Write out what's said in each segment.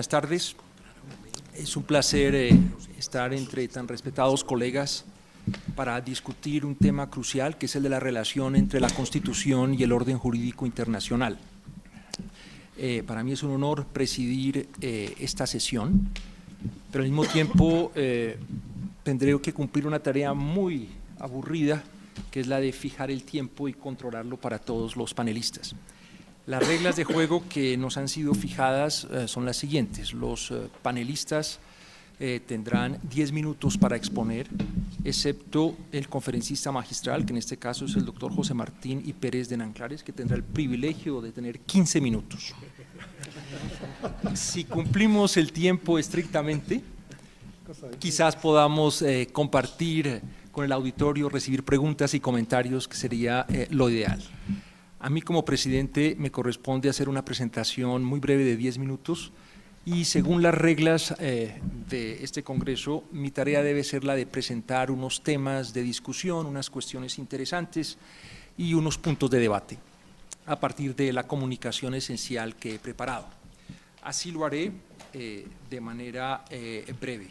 buenas tardes. Es un placer estar entre tan respetados colegas para discutir un tema crucial que es el de la relación entre la Constitución y el orden jurídico internacional. Para mí es un honor presidir esta sesión, pero al mismo tiempo tendré que cumplir una tarea muy aburrida, que es la de fijar el tiempo y controlarlo para todos los panelistas. Las reglas de juego que nos han sido fijadas son las siguientes. Los panelistas tendrán 10 minutos para exponer, excepto el conferencista magistral, que en este caso es el doctor José Martín y Pérez de Nanclares, que tendrá el privilegio de tener 15 minutos. Si cumplimos el tiempo estrictamente, quizás podamos compartir con el auditorio, recibir preguntas y comentarios, que sería lo ideal. A mí como presidente me corresponde hacer una presentación muy breve de 10 minutos y según las reglas de este congreso, mi tarea debe ser la de presentar unos temas de discusión, unas cuestiones interesantes y unos puntos de debate a partir de la comunicación esencial que he preparado. Así lo haré de manera breve.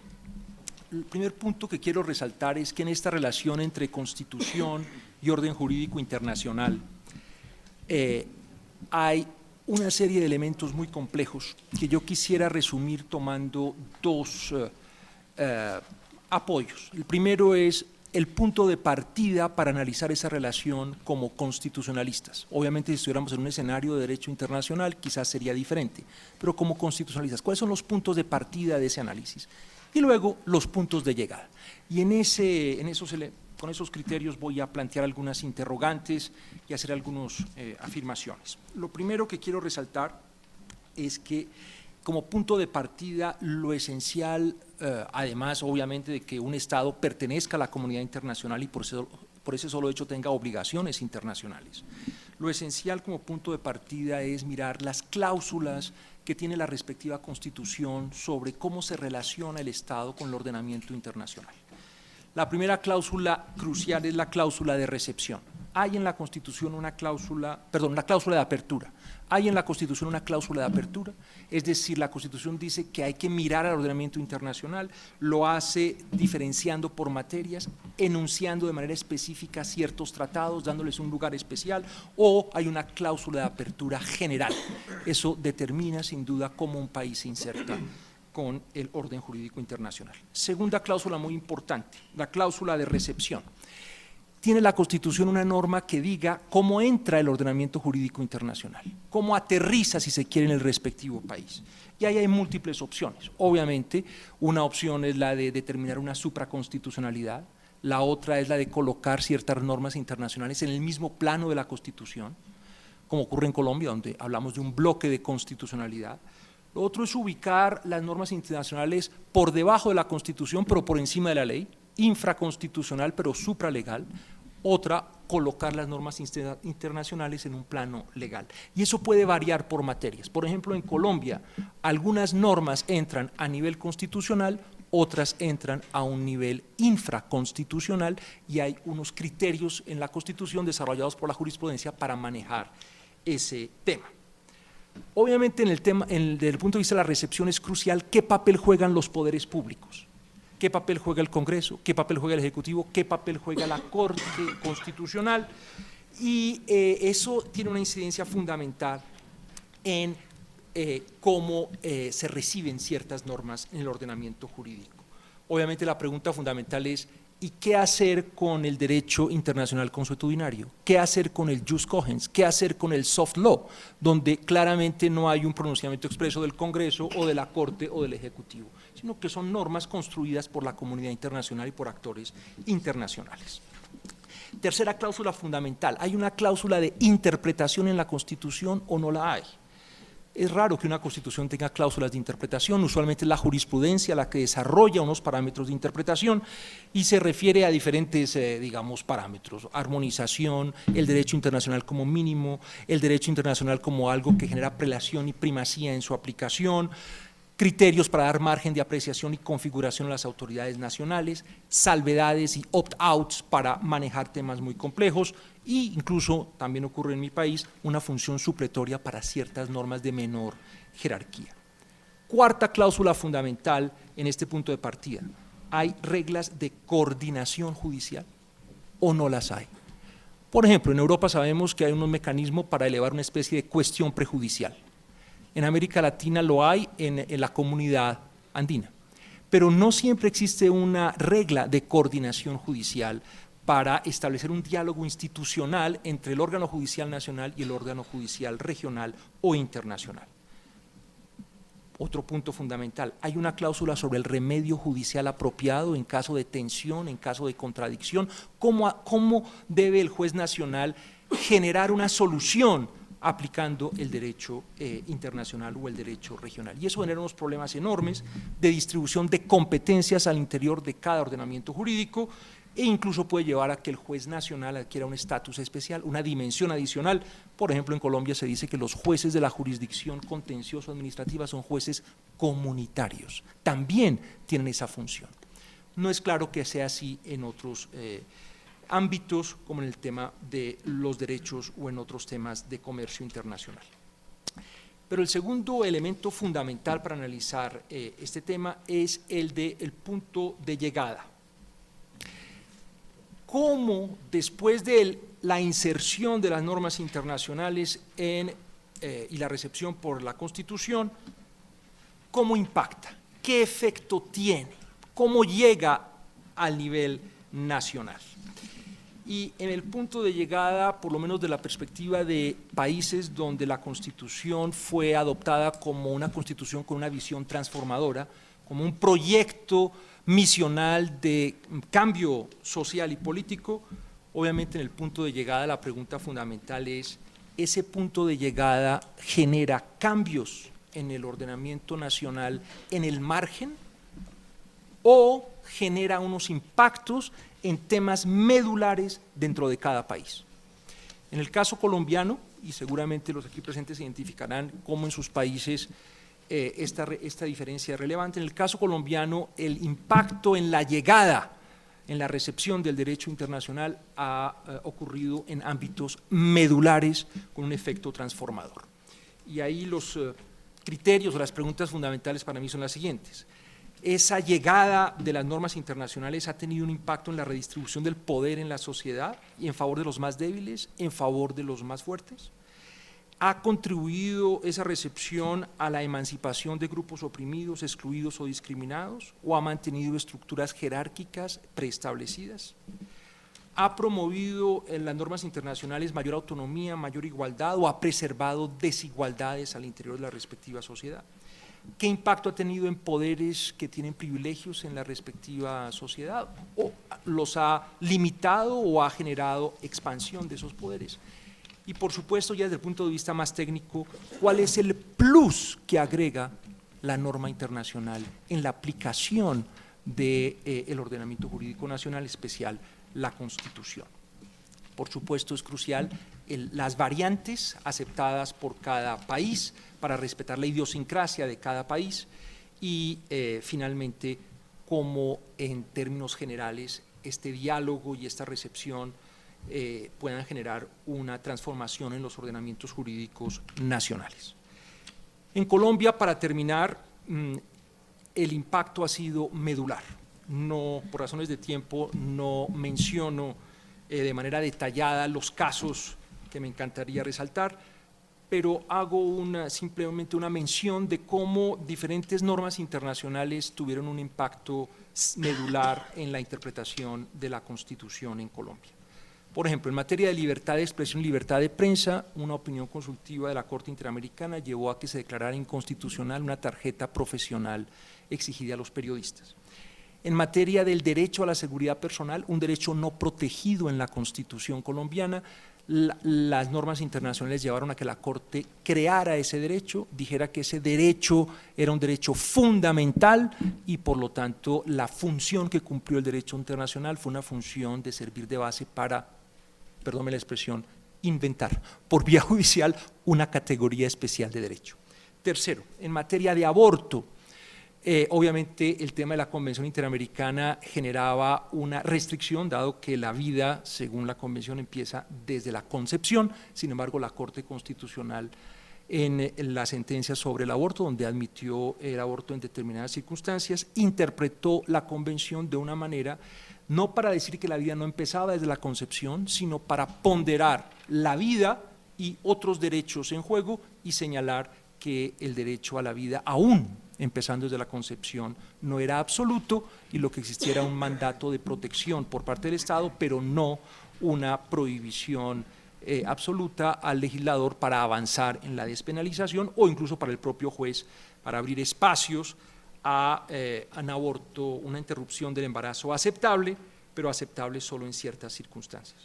El primer punto que quiero resaltar es que en esta relación entre Constitución y orden jurídico internacional hay una serie de elementos muy complejos que yo quisiera resumir tomando dos apoyos. El primero es el punto de partida para analizar esa relación como constitucionalistas. Obviamente, si estuviéramos en un escenario de derecho internacional, quizás sería diferente, pero como constitucionalistas, ¿cuáles son los puntos de partida de ese análisis? Y luego, los puntos de llegada. Y con esos criterios voy a plantear algunas interrogantes y hacer algunas afirmaciones. Lo primero que quiero resaltar es que como punto de partida lo esencial, además obviamente de que un Estado pertenezca a la comunidad internacional y por ese solo hecho tenga obligaciones internacionales, lo esencial como punto de partida es mirar las cláusulas que tiene la respectiva Constitución sobre cómo se relaciona el Estado con el ordenamiento internacional. La primera cláusula crucial es la cláusula de recepción. Hay en la Constitución una cláusula, la cláusula de apertura. Hay en la Constitución una cláusula de apertura, es decir, la Constitución dice que hay que mirar al ordenamiento internacional, lo hace diferenciando por materias, enunciando de manera específica ciertos tratados, dándoles un lugar especial, o hay una cláusula de apertura general. Eso determina sin duda cómo un país se inserta con el orden jurídico internacional. Segunda cláusula muy importante, la cláusula de recepción. Tiene la Constitución una norma que diga cómo entra el ordenamiento jurídico internacional, cómo aterriza, si se quiere, en el respectivo país. Y ahí hay múltiples opciones. Obviamente, una opción es la de determinar una supraconstitucionalidad, la otra es la de colocar ciertas normas internacionales en el mismo plano de la Constitución, como ocurre en Colombia, donde hablamos de un bloque de constitucionalidad. Lo otro es ubicar las normas internacionales por debajo de la Constitución, pero por encima de la ley, infraconstitucional, pero supralegal. Otra, colocar las normas internacionales en un plano legal. Y eso puede variar por materias. Por ejemplo, en Colombia, algunas normas entran a nivel constitucional, otras entran a un nivel infraconstitucional y hay unos criterios en la Constitución desarrollados por la jurisprudencia para manejar ese tema. Obviamente, desde el punto de vista de la recepción es crucial qué papel juegan los poderes públicos, qué papel juega el Congreso, qué papel juega el Ejecutivo, qué papel juega la Corte Constitucional, y eso tiene una incidencia fundamental en cómo se reciben ciertas normas en el ordenamiento jurídico. Obviamente la pregunta fundamental es ¿y qué hacer con el derecho internacional consuetudinario? ¿Qué hacer con el jus cogens? ¿Qué hacer con el soft law? Donde claramente no hay un pronunciamiento expreso del Congreso o de la Corte o del Ejecutivo, sino que son normas construidas por la comunidad internacional y por actores internacionales. Tercera cláusula fundamental, ¿hay una cláusula de interpretación en la Constitución o no la hay? Es raro que una Constitución tenga cláusulas de interpretación, usualmente es la jurisprudencia la que desarrolla unos parámetros de interpretación y se refiere a diferentes, parámetros, armonización, el derecho internacional como mínimo, el derecho internacional como algo que genera prelación y primacía en su aplicación, criterios para dar margen de apreciación y configuración a las autoridades nacionales, salvedades y opt-outs para manejar temas muy complejos e incluso, también ocurre en mi país, una función supletoria para ciertas normas de menor jerarquía. Cuarta cláusula fundamental en este punto de partida. ¿Hay reglas de coordinación judicial o no las hay? Por ejemplo, en Europa sabemos que hay unos mecanismos para elevar una especie de cuestión prejudicial. En América Latina lo hay en la comunidad andina. Pero no siempre existe una regla de coordinación judicial para establecer un diálogo institucional entre el órgano judicial nacional y el órgano judicial regional o internacional. Otro punto fundamental, hay una cláusula sobre el remedio judicial apropiado en caso de tensión, en caso de contradicción, cómo debe el juez nacional generar una solución aplicando el derecho internacional o el derecho regional. Y eso genera unos problemas enormes de distribución de competencias al interior de cada ordenamiento jurídico e incluso puede llevar a que el juez nacional adquiera un estatus especial, una dimensión adicional. Por ejemplo, en Colombia se dice que los jueces de la jurisdicción contencioso administrativa son jueces comunitarios, también tienen esa función. No es claro que sea así en otros ámbitos, como en el tema de los derechos o en otros temas de comercio internacional. Pero el segundo elemento fundamental para analizar este tema es el del punto de llegada. Cómo después de la inserción de las normas internacionales y la recepción por la Constitución, cómo impacta, qué efecto tiene, cómo llega al nivel nacional. Y en el punto de llegada, por lo menos de la perspectiva de países donde la Constitución fue adoptada como una Constitución con una visión transformadora, como un proyecto misional de cambio social y político, obviamente en el punto de llegada la pregunta fundamental es, ¿ese punto de llegada genera cambios en el ordenamiento nacional en el margen o genera unos impactos en temas medulares dentro de cada país? En el caso colombiano, y seguramente los aquí presentes identificarán cómo en sus países esta diferencia es relevante. En el caso colombiano, el impacto en la llegada, en la recepción del derecho internacional ha ocurrido en ámbitos medulares con un efecto transformador. Y ahí los criterios o las preguntas fundamentales para mí son las siguientes. ¿Esa llegada de las normas internacionales ha tenido un impacto en la redistribución del poder en la sociedad y en favor de los más débiles, en favor de los más fuertes? ¿Ha contribuido esa recepción a la emancipación de grupos oprimidos, excluidos o discriminados? ¿O ha mantenido estructuras jerárquicas preestablecidas? ¿Ha promovido en las normas internacionales mayor autonomía, mayor igualdad o ha preservado desigualdades al interior de la respectiva sociedad? ¿Qué impacto ha tenido en poderes que tienen privilegios en la respectiva sociedad? ¿O los ha limitado o ha generado expansión de esos poderes? Y por supuesto, ya desde el punto de vista más técnico, ¿cuál es el plus que agrega la norma internacional en la aplicación del ordenamiento jurídico nacional, especial la Constitución? Por supuesto, es crucial las variantes aceptadas por cada país para respetar la idiosincrasia de cada país y finalmente, cómo en términos generales este diálogo y esta recepción puedan generar una transformación en los ordenamientos jurídicos nacionales. En Colombia, para terminar, el impacto ha sido medular. No, por razones de tiempo, no menciono de manera detallada los casos que me encantaría resaltar, pero hago simplemente una mención de cómo diferentes normas internacionales tuvieron un impacto medular en la interpretación de la Constitución en Colombia. Por ejemplo, en materia de libertad de expresión y libertad de prensa, una opinión consultiva de la Corte Interamericana llevó a que se declarara inconstitucional una tarjeta profesional exigida a los periodistas. En materia del derecho a la seguridad personal, un derecho no protegido en la Constitución colombiana, las normas internacionales llevaron a que la Corte creara ese derecho, dijera que ese derecho era un derecho fundamental y por lo tanto la función que cumplió el derecho internacional fue una función de servir de base para, perdónme la expresión, inventar por vía judicial una categoría especial de derecho. Tercero, en materia de aborto, obviamente el tema de la Convención Interamericana generaba una restricción, dado que la vida, según la Convención, empieza desde la concepción. Sin embargo, la Corte Constitucional en la sentencia sobre el aborto, donde admitió el aborto en determinadas circunstancias, interpretó la convención de una manera no para decir que la vida no empezaba desde la concepción, sino para ponderar la vida y otros derechos en juego y señalar que el derecho a la vida, aún empezando desde la concepción, no era absoluto y lo que existía era un mandato de protección por parte del Estado, pero no una prohibición absoluta al legislador para avanzar en la despenalización o incluso para el propio juez para abrir espacios a un aborto, una interrupción del embarazo aceptable, pero aceptable solo en ciertas circunstancias.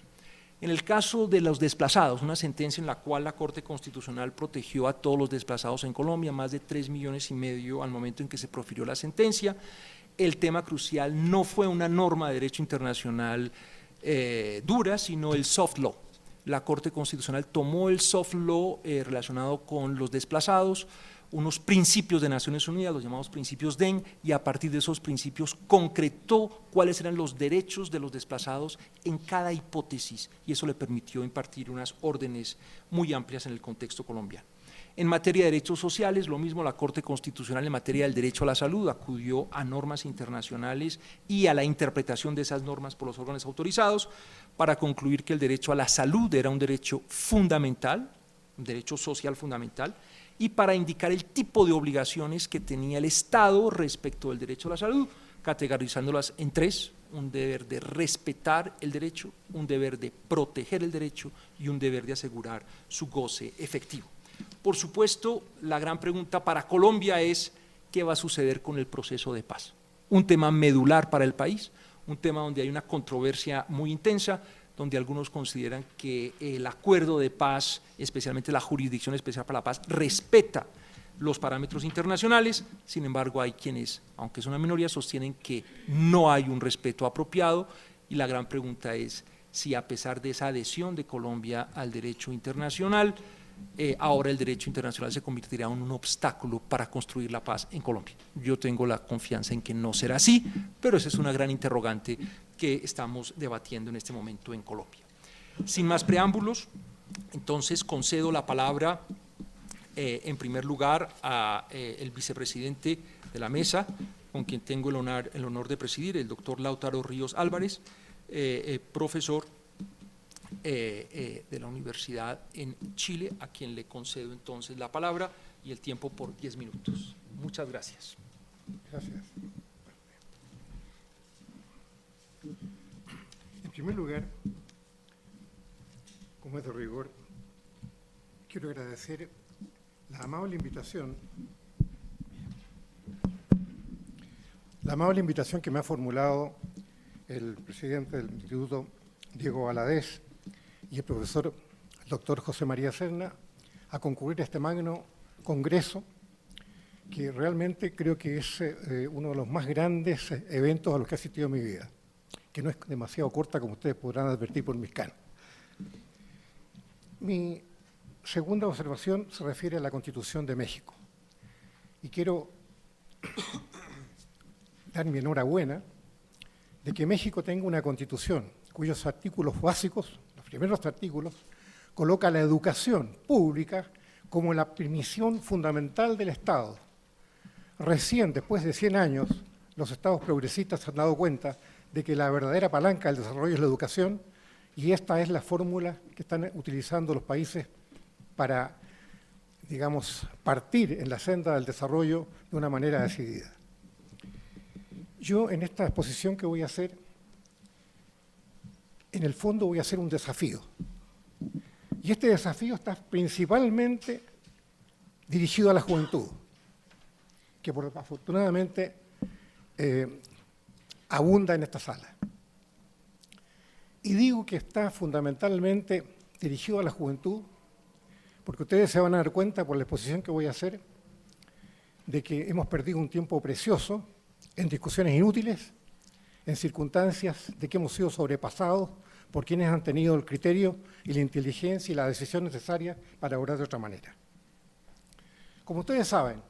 En el caso de los desplazados, una sentencia en la cual la Corte Constitucional protegió a todos los desplazados en Colombia, más de 3,5 millones al momento en que se profirió la sentencia. El tema crucial no fue una norma de derecho internacional dura, sino el soft law. La Corte Constitucional tomó el soft law relacionado con los desplazados, unos principios de Naciones Unidas, los llamados principios DEN, y a partir de esos principios concretó cuáles eran los derechos de los desplazados en cada hipótesis, y eso le permitió impartir unas órdenes muy amplias en el contexto colombiano. En materia de derechos sociales, lo mismo, la Corte Constitucional en materia del derecho a la salud acudió a normas internacionales y a la interpretación de esas normas por los órganos autorizados para concluir que el derecho a la salud era un derecho fundamental, un derecho social fundamental, y para indicar el tipo de obligaciones que tenía el Estado respecto del derecho a la salud, categorizándolas en tres: un deber de respetar el derecho, un deber de proteger el derecho y un deber de asegurar su goce efectivo. Por supuesto, la gran pregunta para Colombia es ¿qué va a suceder con el proceso de paz? Un tema medular para el país, un tema donde hay una controversia muy intensa, donde algunos consideran que el acuerdo de paz, especialmente la Jurisdicción Especial para la Paz, respeta los parámetros internacionales. Sin embargo, hay quienes, aunque es una minoría, sostienen que no hay un respeto apropiado, y la gran pregunta es si, a pesar de esa adhesión de Colombia al derecho internacional, ahora el derecho internacional se convertirá en un obstáculo para construir la paz en Colombia. Yo tengo la confianza en que no será así, pero esa es una gran interrogante que estamos debatiendo en este momento en Colombia. Sin más preámbulos, entonces concedo la palabra en primer lugar al vicepresidente de la mesa, con quien tengo el honor de presidir, el doctor Lautaro Ríos Álvarez, profesor de la Universidad en Chile, a quien le concedo entonces la palabra y el tiempo por 10 minutos. Muchas gracias. Gracias. En primer lugar, como es de rigor, quiero agradecer la amable invitación que me ha formulado el presidente del Instituto, Diego Valadez, y el profesor doctor José María Serna a concurrir a este magno congreso, que realmente creo que es uno de los más grandes eventos a los que he asistido en mi vida, que no es demasiado corta, como ustedes podrán advertir por mis canos. Mi segunda observación se refiere a la Constitución de México, y quiero dar mi enhorabuena de que México tenga una Constitución cuyos artículos básicos, los primeros artículos, coloca la educación pública como la misión fundamental del Estado. Recién, después de 100 años, los estados progresistas se han dado cuenta de que la verdadera palanca del desarrollo es la educación, y esta es la fórmula que están utilizando los países para, digamos, partir en la senda del desarrollo de una manera decidida. Yo, en esta exposición que voy a hacer, en el fondo voy a hacer un desafío. Y este desafío está principalmente dirigido a la juventud, que afortunadamente abunda en esta sala. Y digo que está fundamentalmente dirigido a la juventud porque ustedes se van a dar cuenta por la exposición que voy a hacer de que hemos perdido un tiempo precioso en discusiones inútiles, en circunstancias de que hemos sido sobrepasados por quienes han tenido el criterio y la inteligencia y la decisión necesaria para obrar de otra manera. Como ustedes saben,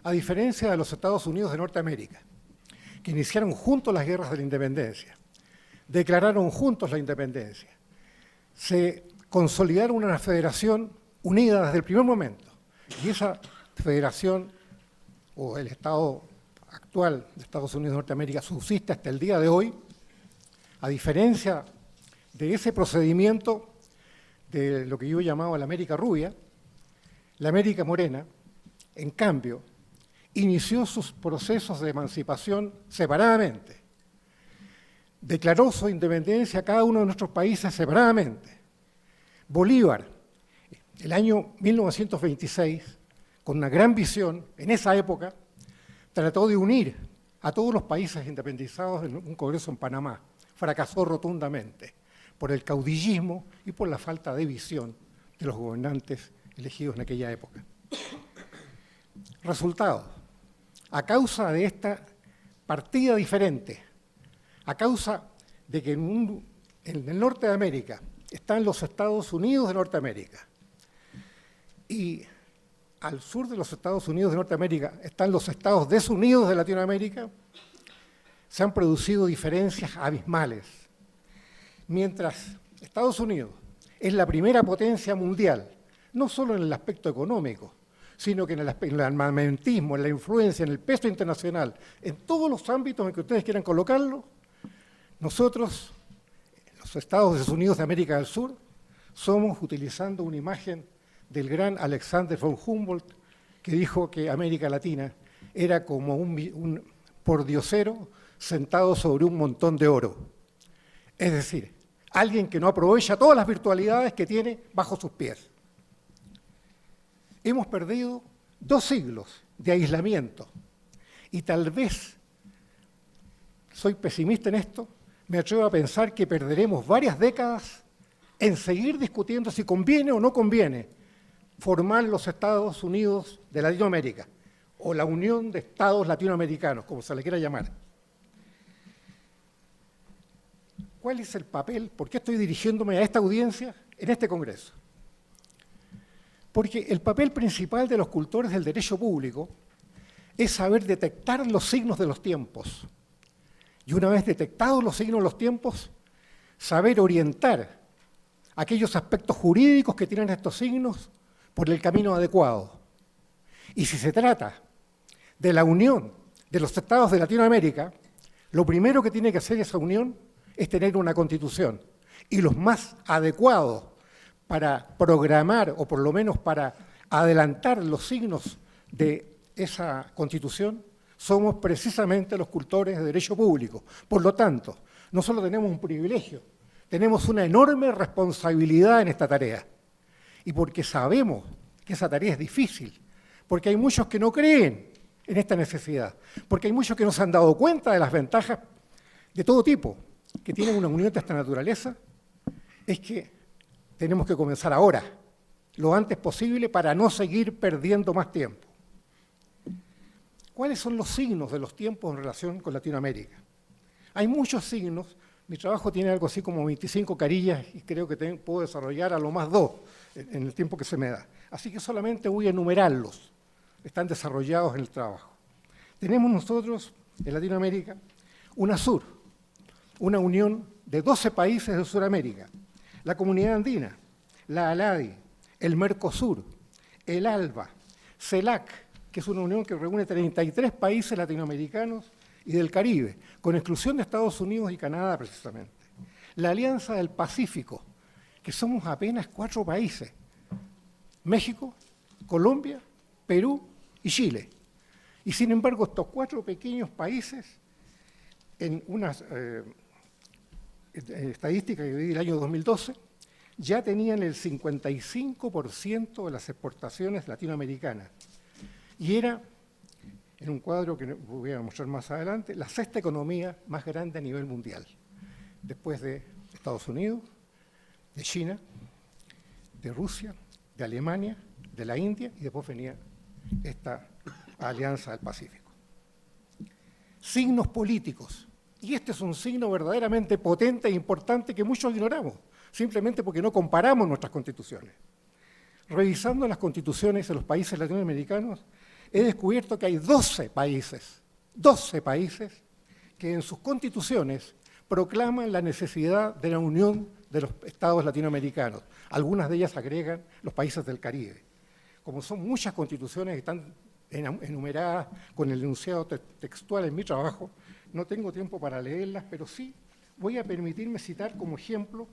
a diferencia de los Estados Unidos de Norteamérica, que iniciaron juntos las guerras de la independencia, declararon juntos la independencia, se consolidaron una federación unida desde el primer momento. Y esa federación, o el Estado actual de Estados Unidos de Norteamérica, subsiste hasta el día de hoy, a diferencia de ese procedimiento de lo que yo llamaba la América rubia. La América morena, en cambio, inició sus procesos de emancipación separadamente. Declaró su independencia a cada uno de nuestros países separadamente. Bolívar, el año 1926, con una gran visión, en esa época, trató de unir a todos los países independizados en un congreso en Panamá. Fracasó rotundamente por el caudillismo y por la falta de visión de los gobernantes elegidos en aquella época. Resultado, a causa de esta partida diferente, a causa de que en el norte de América están los Estados Unidos de Norteamérica y al sur de los Estados Unidos de Norteamérica están los Estados desunidos de Latinoamérica, se han producido diferencias abismales. Mientras Estados Unidos es la primera potencia mundial, no solo en el aspecto económico, sino que en el armamentismo, en la influencia, en el peso internacional, en todos los ámbitos en que ustedes quieran colocarlo, nosotros, los Estados Unidos de América del Sur, somos, utilizando una imagen del gran Alexander von Humboldt, que dijo que América Latina era como un pordiosero sentado sobre un montón de oro. Es decir, alguien que no aprovecha todas las virtualidades que tiene bajo sus pies. Hemos perdido 2 siglos de aislamiento y tal vez, soy pesimista en esto, me atrevo a pensar que perderemos varias décadas en seguir discutiendo si conviene o no conviene formar los Estados Unidos de Latinoamérica o la Unión de Estados Latinoamericanos, como se le quiera llamar. ¿Cuál es el papel? ¿Por qué estoy dirigiéndome a esta audiencia en este Congreso? Porque el papel principal de los cultores del derecho público es saber detectar los signos de los tiempos. Y una vez detectados los signos de los tiempos, saber orientar aquellos aspectos jurídicos que tienen estos signos por el camino adecuado. Y si se trata de la unión de los estados de Latinoamérica, lo primero que tiene que hacer esa unión es tener una constitución. Y los más adecuados para programar, o por lo menos para adelantar los signos de esa constitución, somos precisamente los cultores de derecho público. Por lo tanto, no solo tenemos un privilegio, tenemos una enorme responsabilidad en esta tarea. Y porque sabemos que esa tarea es difícil, porque hay muchos que no creen en esta necesidad, porque hay muchos que no se han dado cuenta de las ventajas de todo tipo que tienen una unión de esta naturaleza, es que tenemos que comenzar ahora, lo antes posible, para no seguir perdiendo más tiempo. ¿Cuáles son los signos de los tiempos en relación con Latinoamérica? Hay muchos signos. Mi trabajo tiene algo así como 25 carillas y creo que puedo desarrollar a lo más 2 en el tiempo que se me da. Así que solamente voy a enumerarlos. Están desarrollados en el trabajo. Tenemos nosotros en Latinoamérica UNASUR, una unión de 12 países de Sudamérica, la Comunidad Andina, la ALADI, el Mercosur, el ALBA, CELAC, que es una unión que reúne 33 países latinoamericanos y del Caribe, con exclusión de Estados Unidos y Canadá precisamente. La Alianza del Pacífico, que somos apenas 4 países, México, Colombia, Perú y Chile. Y sin embargo, estos 4 pequeños países, en unas estadísticas que vi el año 2012, ya tenían el 55% de las exportaciones latinoamericanas. Y era, en un cuadro que voy a mostrar más adelante, la 6ª economía más grande a nivel mundial, después de Estados Unidos, de China, de Rusia, de Alemania, de la India, y después venía esta Alianza del Pacífico. Signos políticos. Y este es un signo verdaderamente potente e importante que muchos ignoramos, simplemente porque no comparamos nuestras constituciones. Revisando las constituciones de los países latinoamericanos, he descubierto que hay 12 países que en sus constituciones proclaman la necesidad de la unión de los estados latinoamericanos. Algunas de ellas agregan los países del Caribe. Como son muchas constituciones que están enumeradas con el enunciado textual en mi trabajo, no tengo tiempo para leerlas, pero sí voy a permitirme citar como ejemplo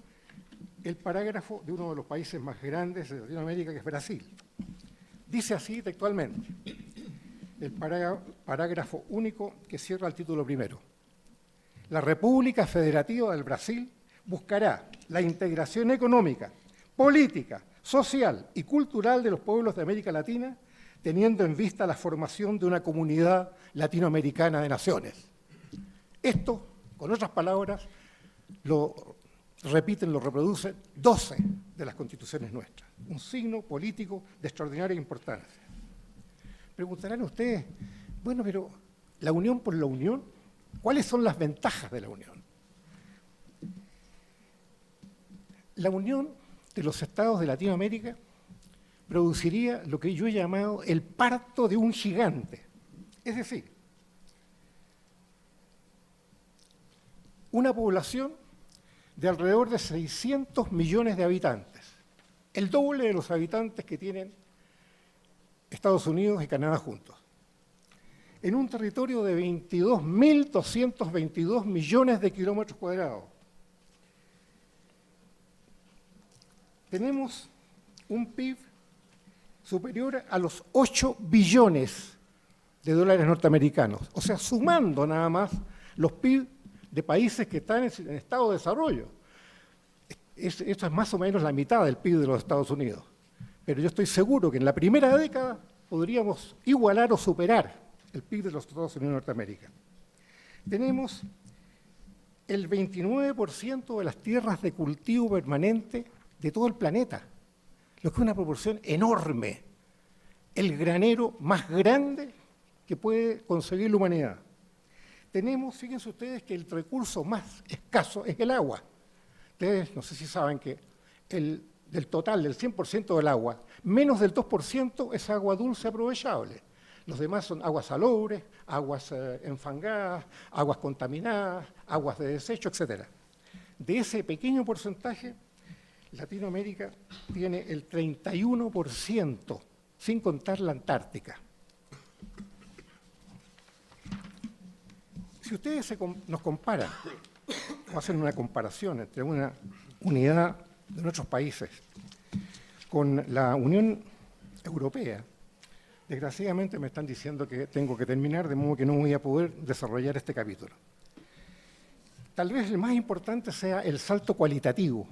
el parágrafo de uno de los países más grandes de Latinoamérica, que es Brasil. Dice así textualmente, el parágrafo único que cierra el título primero. La República Federativa del Brasil buscará la integración económica, política, social y cultural de los pueblos de América Latina, teniendo en vista la formación de una comunidad latinoamericana de naciones. Esto, con otras palabras, lo repiten, lo reproducen 12 de las constituciones nuestras, un signo político de extraordinaria importancia. Preguntarán ustedes, bueno, pero la unión por la unión, ¿cuáles son las ventajas de la unión? La unión de los estados de Latinoamérica produciría lo que yo he llamado el parto de un gigante. Es decir, una población de alrededor de 600 millones de habitantes, el doble de los habitantes que tienen Estados Unidos y Canadá juntos, en un territorio de 22.222 millones de kilómetros cuadrados. Tenemos un PIB superior a los 8 billones de dólares norteamericanos, o sea, sumando nada más los PIB de países que están en estado de desarrollo. Esto es más o menos la mitad del PIB de los Estados Unidos. Pero yo estoy seguro que en la primera década podríamos igualar o superar el PIB de los Estados Unidos de Norteamérica. Tenemos el 29% de las tierras de cultivo permanente de todo el planeta, lo que es una proporción enorme, el granero más grande que puede conseguir la humanidad. Tenemos, fíjense ustedes, que el recurso más escaso es el agua. Ustedes no sé si saben que del total, del 100% del agua, menos del 2% es agua dulce aprovechable. Los demás son aguas salobres, aguas enfangadas, aguas contaminadas, aguas de desecho, etc. De ese pequeño porcentaje, Latinoamérica tiene el 31%, sin contar la Antártica. Si ustedes nos comparan, o hacen una comparación entre una unidad de nuestros países con la Unión Europea, desgraciadamente me están diciendo que tengo que terminar, de modo que no voy a poder desarrollar este capítulo. Tal vez el más importante sea el salto cualitativo.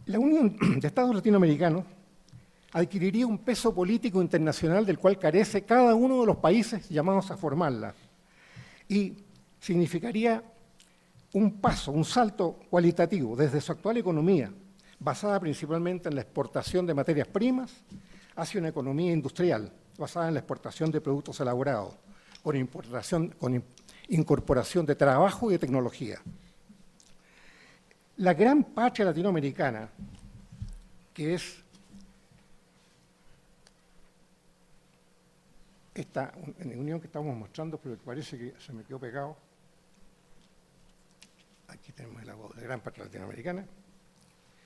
La Unión de Estados Latinoamericanos adquiriría un peso político internacional del cual carece cada uno de los países llamados a formarla, y significaría un paso, un salto cualitativo desde su actual economía, basada principalmente en la exportación de materias primas, hacia una economía industrial, basada en la exportación de productos elaborados, con incorporación de trabajo y de tecnología. La gran patria latinoamericana, que es esta unión que estamos mostrando, pero que parece que se me quedó pegado. Aquí tenemos la gran patria latinoamericana.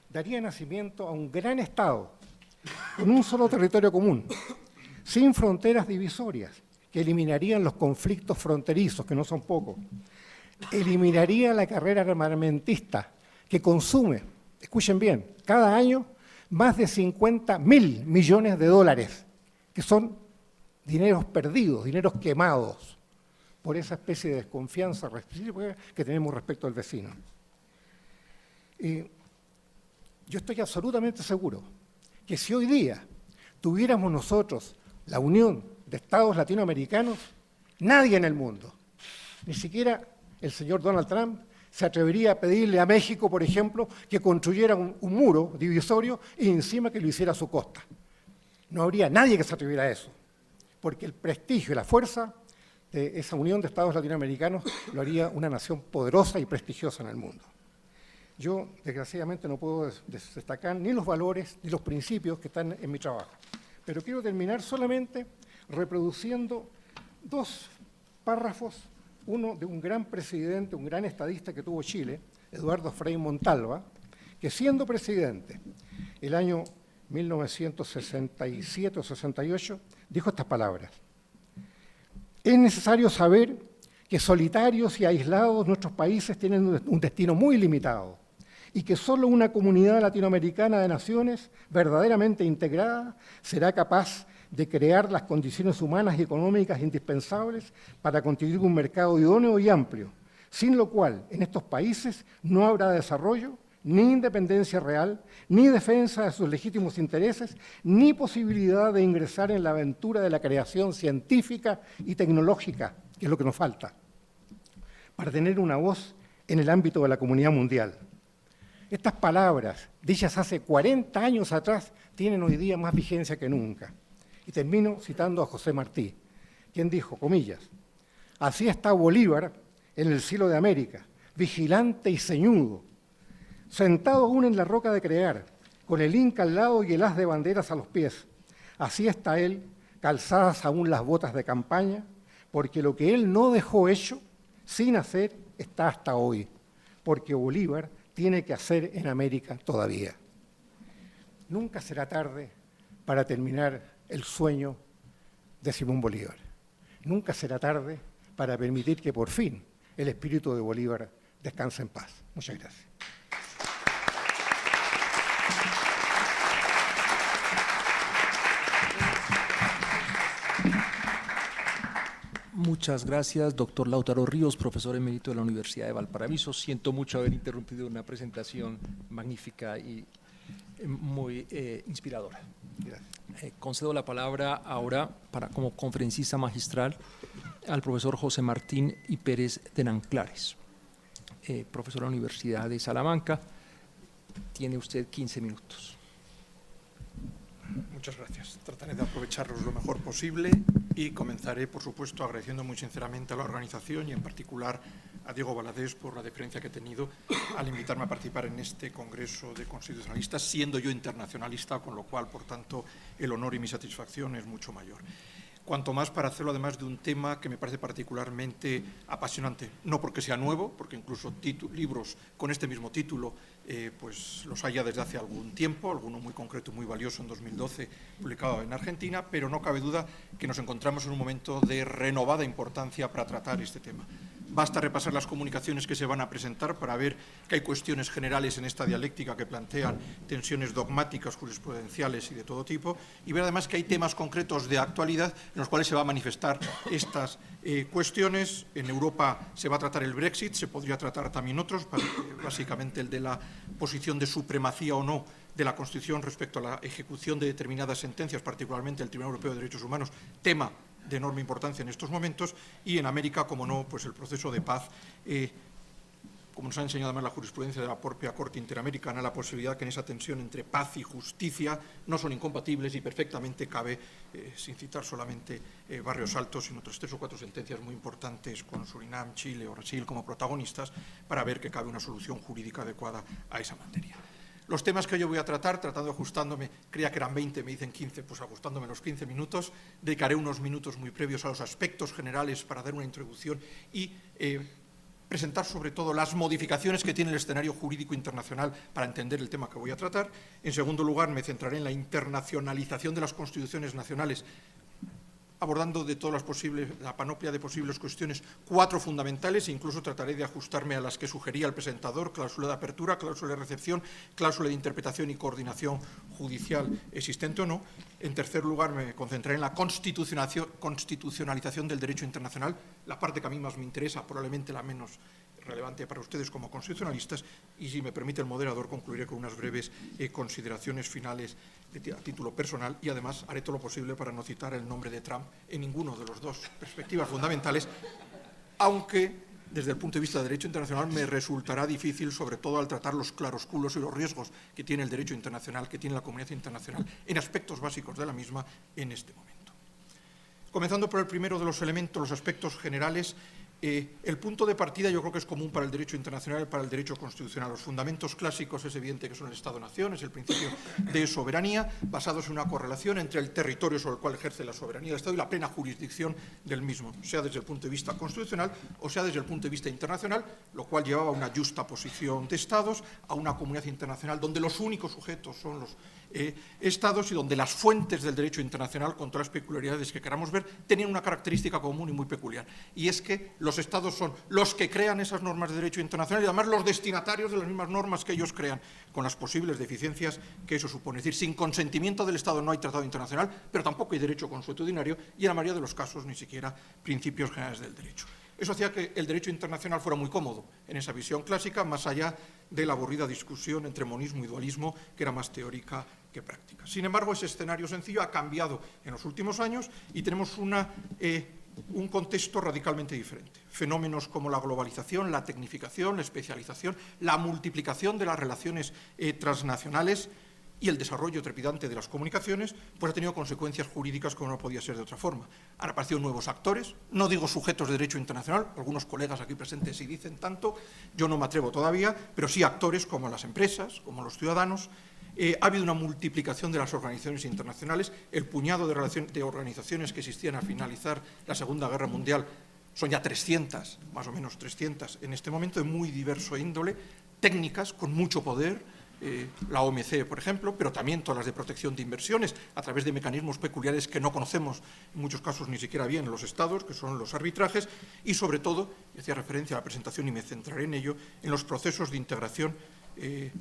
Daría nacimiento a un gran Estado, con un solo territorio común, sin fronteras divisorias, que eliminarían los conflictos fronterizos, que no son pocos. Eliminaría la carrera armamentista, que consume, escuchen bien, cada año más de 50.000 millones de dólares, que son dineros perdidos, dineros quemados, por esa especie de desconfianza recíproca que tenemos respecto al vecino. Yo estoy absolutamente seguro que si hoy día tuviéramos nosotros la unión de estados latinoamericanos, nadie en el mundo, ni siquiera el señor Donald Trump, se atrevería a pedirle a México, por ejemplo, que construyera un muro divisorio y encima que lo hiciera a su costa. No habría nadie que se atreviera a eso, porque el prestigio y la fuerza de esa unión de estados latinoamericanos lo haría una nación poderosa y prestigiosa en el mundo. Yo, desgraciadamente, no puedo destacar ni los valores ni los principios que están en mi trabajo, pero quiero terminar solamente reproduciendo dos párrafos, uno de un gran presidente, un gran estadista que tuvo Chile, Eduardo Frei Montalva, que siendo presidente el año 1967 o 68, dijo estas palabras: es necesario saber que solitarios y aislados nuestros países tienen un destino muy limitado y que solo una comunidad latinoamericana de naciones verdaderamente integrada será capaz de crear las condiciones humanas y económicas indispensables para constituir un mercado idóneo y amplio, sin lo cual en estos países no habrá desarrollo, ni independencia real, ni defensa de sus legítimos intereses, ni posibilidad de ingresar en la aventura de la creación científica y tecnológica, que es lo que nos falta, para tener una voz en el ámbito de la comunidad mundial. Estas palabras, dichas hace 40 años atrás, tienen hoy día más vigencia que nunca. Y termino citando a José Martí, quien dijo, comillas, así está Bolívar en el cielo de América, vigilante y ceñudo, sentado aún en la roca de crear, con el Inca al lado y el haz de banderas a los pies. Así está él, calzadas aún las botas de campaña, porque lo que él no dejó hecho, sin hacer, está hasta hoy, porque Bolívar tiene que hacer en América todavía. Nunca será tarde para terminar el sueño de Simón Bolívar. Nunca será tarde para permitir que por fin el espíritu de Bolívar descanse en paz. Muchas gracias. Muchas gracias, doctor Lautaro Ríos, profesor emérito de la Universidad de Valparaíso. Siento mucho haber interrumpido una presentación magnífica y muy inspiradora. Concedo la palabra ahora como conferencista magistral al profesor José Martín y Pérez de Nanclares, profesor de la Universidad de Salamanca. Tiene usted 15 minutos. Muchas gracias. Trataré de aprovecharlos lo mejor posible y comenzaré, por supuesto, agradeciendo muy sinceramente a la organización y en particular a Diego Valadés por la deferencia que he tenido al invitarme a participar en este Congreso de Constitucionalistas, siendo yo internacionalista, con lo cual, por tanto, el honor y mi satisfacción es mucho mayor. Cuanto más para hacerlo además de un tema que me parece particularmente apasionante, no porque sea nuevo, porque incluso libros con este mismo título pues los hay ya desde hace algún tiempo, alguno muy concreto y muy valioso en 2012, publicado en Argentina, pero no cabe duda que nos encontramos en un momento de renovada importancia para tratar este tema. Basta repasar las comunicaciones que se van a presentar para ver que hay cuestiones generales en esta dialéctica que plantean tensiones dogmáticas, jurisprudenciales y de todo tipo, y ver además que hay temas concretos de actualidad en los cuales se va a manifestar estas cuestiones. En Europa se va a tratar el Brexit, se podría tratar también otros, básicamente el de la posición de supremacía o no de la Constitución respecto a la ejecución de determinadas sentencias, particularmente el Tribunal Europeo de Derechos Humanos, tema de enorme importancia en estos momentos, y en América, como no, pues el proceso de paz, como nos ha enseñado además la jurisprudencia de la propia Corte Interamericana, la posibilidad que en esa tensión entre paz y justicia no son incompatibles y perfectamente cabe, sin citar solamente Barrios Altos, sino otras 3 o 4 sentencias muy importantes con Surinam, Chile o Brasil como protagonistas, para ver que cabe una solución jurídica adecuada a esa materia. Los temas que yo voy a tratar, tratando de ajustándome, creía que eran 20, me dicen 15, pues ajustándome los 15 minutos, dedicaré unos minutos muy previos a los aspectos generales para dar una introducción y presentar sobre todo las modificaciones que tiene el escenario jurídico internacional para entender el tema que voy a tratar. En segundo lugar, me centraré en la internacionalización de las constituciones nacionales, abordando de todas las posibles, la panoplia de posibles cuestiones, 4 fundamentales, e incluso trataré de ajustarme a las que sugería el presentador: cláusula de apertura, cláusula de recepción, cláusula de interpretación y coordinación judicial existente o no. En tercer lugar, me concentraré en la constitucionalización del derecho internacional, la parte que a mí más me interesa, probablemente la menos relevante para ustedes como constitucionalistas, y si me permite el moderador concluiré con unas breves consideraciones finales a título personal, y además haré todo lo posible para no citar el nombre de Trump en ninguno de los 2 perspectivas fundamentales, aunque desde el punto de vista del derecho internacional me resultará difícil, sobre todo al tratar los claroscuros y los riesgos que tiene el derecho internacional, que tiene la comunidad internacional en aspectos básicos de la misma en este momento. Comenzando por el primero de los elementos, los aspectos generales, El punto de partida yo creo que es común para el derecho internacional y para el derecho constitucional. Los fundamentos clásicos es evidente que son el Estado-Nación, es el principio de soberanía, basados en una correlación entre el territorio sobre el cual ejerce la soberanía del Estado y la plena jurisdicción del mismo, sea desde el punto de vista constitucional o sea desde el punto de vista internacional, lo cual llevaba a una justa posición de Estados, a una comunidad internacional donde los únicos sujetos son los Estados y donde las fuentes del derecho internacional, con todas las peculiaridades que queramos ver, tenían una característica común y muy peculiar, y es que los Estados son los que crean esas normas de derecho internacional y además los destinatarios de las mismas normas que ellos crean, con las posibles deficiencias que eso supone. Es decir, sin consentimiento del Estado no hay tratado internacional, pero tampoco hay derecho consuetudinario y en la mayoría de los casos ni siquiera principios generales del derecho. Eso hacía que el derecho internacional fuera muy cómodo en esa visión clásica, más allá de la aburrida discusión entre monismo y dualismo, que era más teórica que práctica. Sin embargo, ese escenario sencillo ha cambiado en los últimos años y tenemos un contexto radicalmente diferente. Fenómenos como la globalización, la tecnificación, la especialización, la multiplicación de las relaciones transnacionales y el desarrollo trepidante de las comunicaciones, pues ha tenido consecuencias jurídicas como no podía ser de otra forma. Han aparecido nuevos actores, no digo sujetos de derecho internacional, algunos colegas aquí presentes sí dicen tanto, yo no me atrevo todavía, pero sí actores como las empresas, como los ciudadanos. Ha habido una multiplicación de las organizaciones internacionales, el puñado de organizaciones que existían al finalizar la Segunda Guerra Mundial son ya 300, más o menos 300 en este momento, de muy diverso índole, técnicas con mucho poder, la OMC, por ejemplo, pero también todas las de protección de inversiones, a través de mecanismos peculiares que no conocemos en muchos casos ni siquiera bien los Estados, que son los arbitrajes, y sobre todo, y hacía referencia a la presentación y me centraré en ello, en los procesos de integración,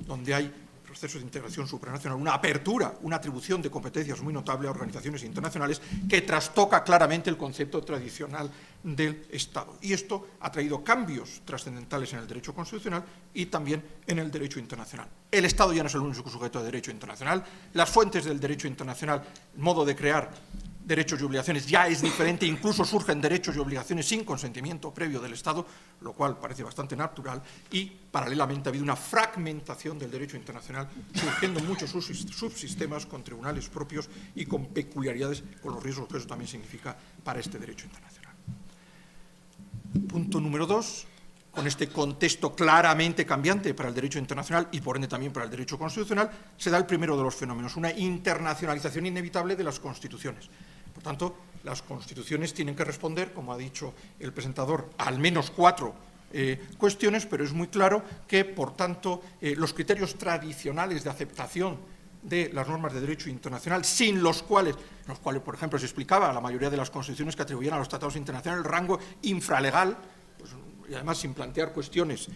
donde hay procesos de integración supranacional, una apertura, una atribución de competencias muy notable a organizaciones internacionales que trastoca claramente el concepto tradicional del Estado. Y esto ha traído cambios trascendentales en el derecho constitucional y también en el derecho internacional. El Estado ya no es el único sujeto de derecho internacional, las fuentes del derecho internacional, el modo de crear derechos y obligaciones ya es diferente, incluso surgen derechos y obligaciones sin consentimiento previo del Estado, lo cual parece bastante natural, y paralelamente ha habido una fragmentación del derecho internacional, surgiendo muchos subsistemas con tribunales propios y con peculiaridades, con los riesgos que eso también significa para este derecho internacional. Punto número 2. Con este contexto claramente cambiante para el derecho internacional y por ende también para el derecho constitucional, se da el primero de los fenómenos, una internacionalización inevitable de las constituciones. Por tanto, las constituciones tienen que responder, como ha dicho el presentador, a al menos 4 cuestiones, pero es muy claro que, por tanto, los criterios tradicionales de aceptación de las normas de derecho internacional, sin los cuales, por ejemplo, se explicaba la mayoría de las constituciones que atribuían a los tratados internacionales el rango infralegal, y además sin plantear cuestiones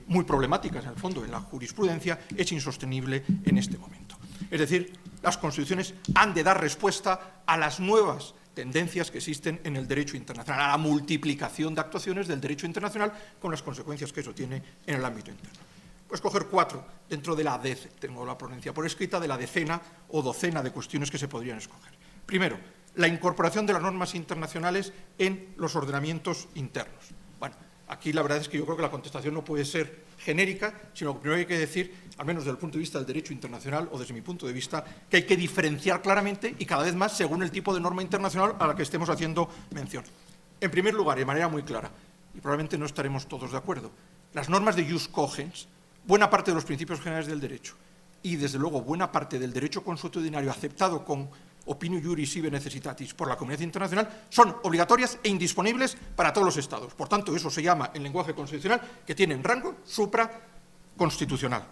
muy problemáticas en el fondo en la jurisprudencia, es insostenible en este momento. Es decir, las constituciones han de dar respuesta a las nuevas tendencias que existen en el derecho internacional, a la multiplicación de actuaciones del derecho internacional con las consecuencias que eso tiene en el ámbito interno. Pues coger 4 dentro de tengo la ponencia por escrita, de la decena o docena de cuestiones que se podrían escoger. Primero, la incorporación de las normas internacionales en los ordenamientos internos. Bueno, aquí la verdad es que yo creo que la contestación no puede ser genérica, sino que primero hay que decir, al menos desde el punto de vista del derecho internacional o desde mi punto de vista, que hay que diferenciar claramente y cada vez más según el tipo de norma internacional a la que estemos haciendo mención. En primer lugar, de manera muy clara, y probablemente no estaremos todos de acuerdo, las normas de jus cogens, buena parte de los principios generales del derecho y, desde luego, buena parte del derecho consuetudinario aceptado con opinio juris sive necessitatis por la comunidad internacional, son obligatorias e indisponibles para todos los Estados. Por tanto, eso se llama, en lenguaje constitucional, que tienen rango supraconstitucional.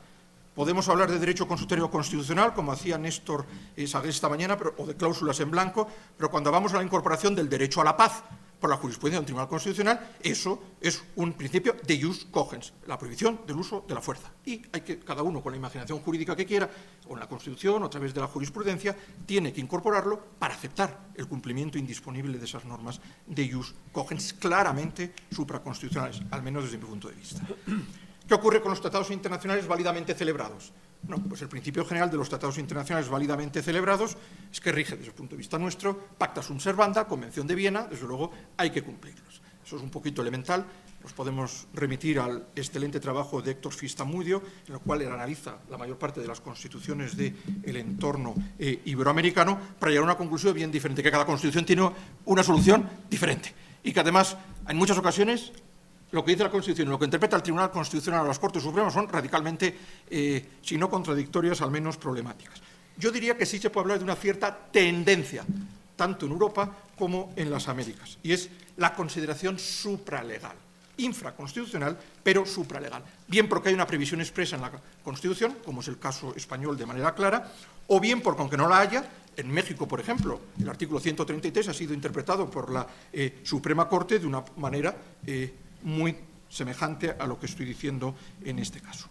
Podemos hablar de derecho consultorio constitucional, como hacía Néstor Sagués esta mañana, o de cláusulas en blanco, pero cuando vamos a la incorporación del derecho a la paz por la jurisprudencia de un tribunal constitucional, eso es un principio de jus cogens, la prohibición del uso de la fuerza. Y hay que, cada uno con la imaginación jurídica que quiera, o en la Constitución, o a través de la jurisprudencia, tiene que incorporarlo para aceptar el cumplimiento indisponible de esas normas de jus cogens claramente supraconstitucionales, al menos desde mi punto de vista. ¿Qué ocurre con los tratados internacionales válidamente celebrados? Bueno, pues el principio general de los tratados internacionales válidamente celebrados es que rige, desde el punto de vista nuestro, pacta sunt servanda, Convención de Viena, desde luego hay que cumplirlos. Eso es un poquito elemental, nos podemos remitir al excelente trabajo de Héctor Fistamudio, en el cual él analiza la mayor parte de las constituciones del entorno iberoamericano, para llegar a una conclusión bien diferente, que cada constitución tiene una solución diferente y que además En muchas ocasiones, lo que dice la Constitución y lo que interpreta el Tribunal Constitucional o las Cortes Supremas son radicalmente, si no contradictorias, al menos problemáticas. Yo diría que sí se puede hablar de una cierta tendencia, tanto en Europa como en las Américas, y es la consideración supralegal, infraconstitucional, pero supralegal. Bien porque hay una previsión expresa en la Constitución, como es el caso español de manera clara, o bien porque, aunque no la haya, en México, por ejemplo, el artículo 133 ha sido interpretado por la Suprema Corte de una manera muy semejante a lo que estoy diciendo en este caso.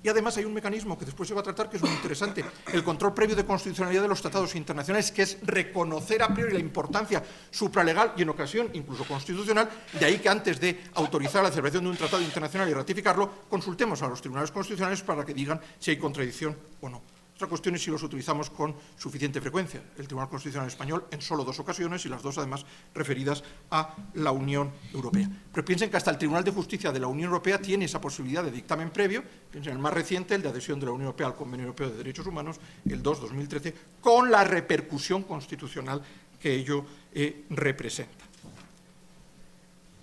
Y además hay un mecanismo que después se va a tratar que es muy interesante, el control previo de constitucionalidad de los tratados internacionales, que es reconocer a priori la importancia supralegal y en ocasión incluso constitucional, de ahí que antes de autorizar la celebración de un tratado internacional y ratificarlo, consultemos a los tribunales constitucionales para que digan si hay contradicción o no. Otra cuestión es si los utilizamos con suficiente frecuencia. El Tribunal Constitucional Español en solo 2 ocasiones y las 2 además referidas a la Unión Europea. Pero piensen que hasta el Tribunal de Justicia de la Unión Europea tiene esa posibilidad de dictamen previo, piensen en el más reciente, el de adhesión de la Unión Europea al Convenio Europeo de Derechos Humanos, el 2/2013, con la repercusión constitucional que ello representa.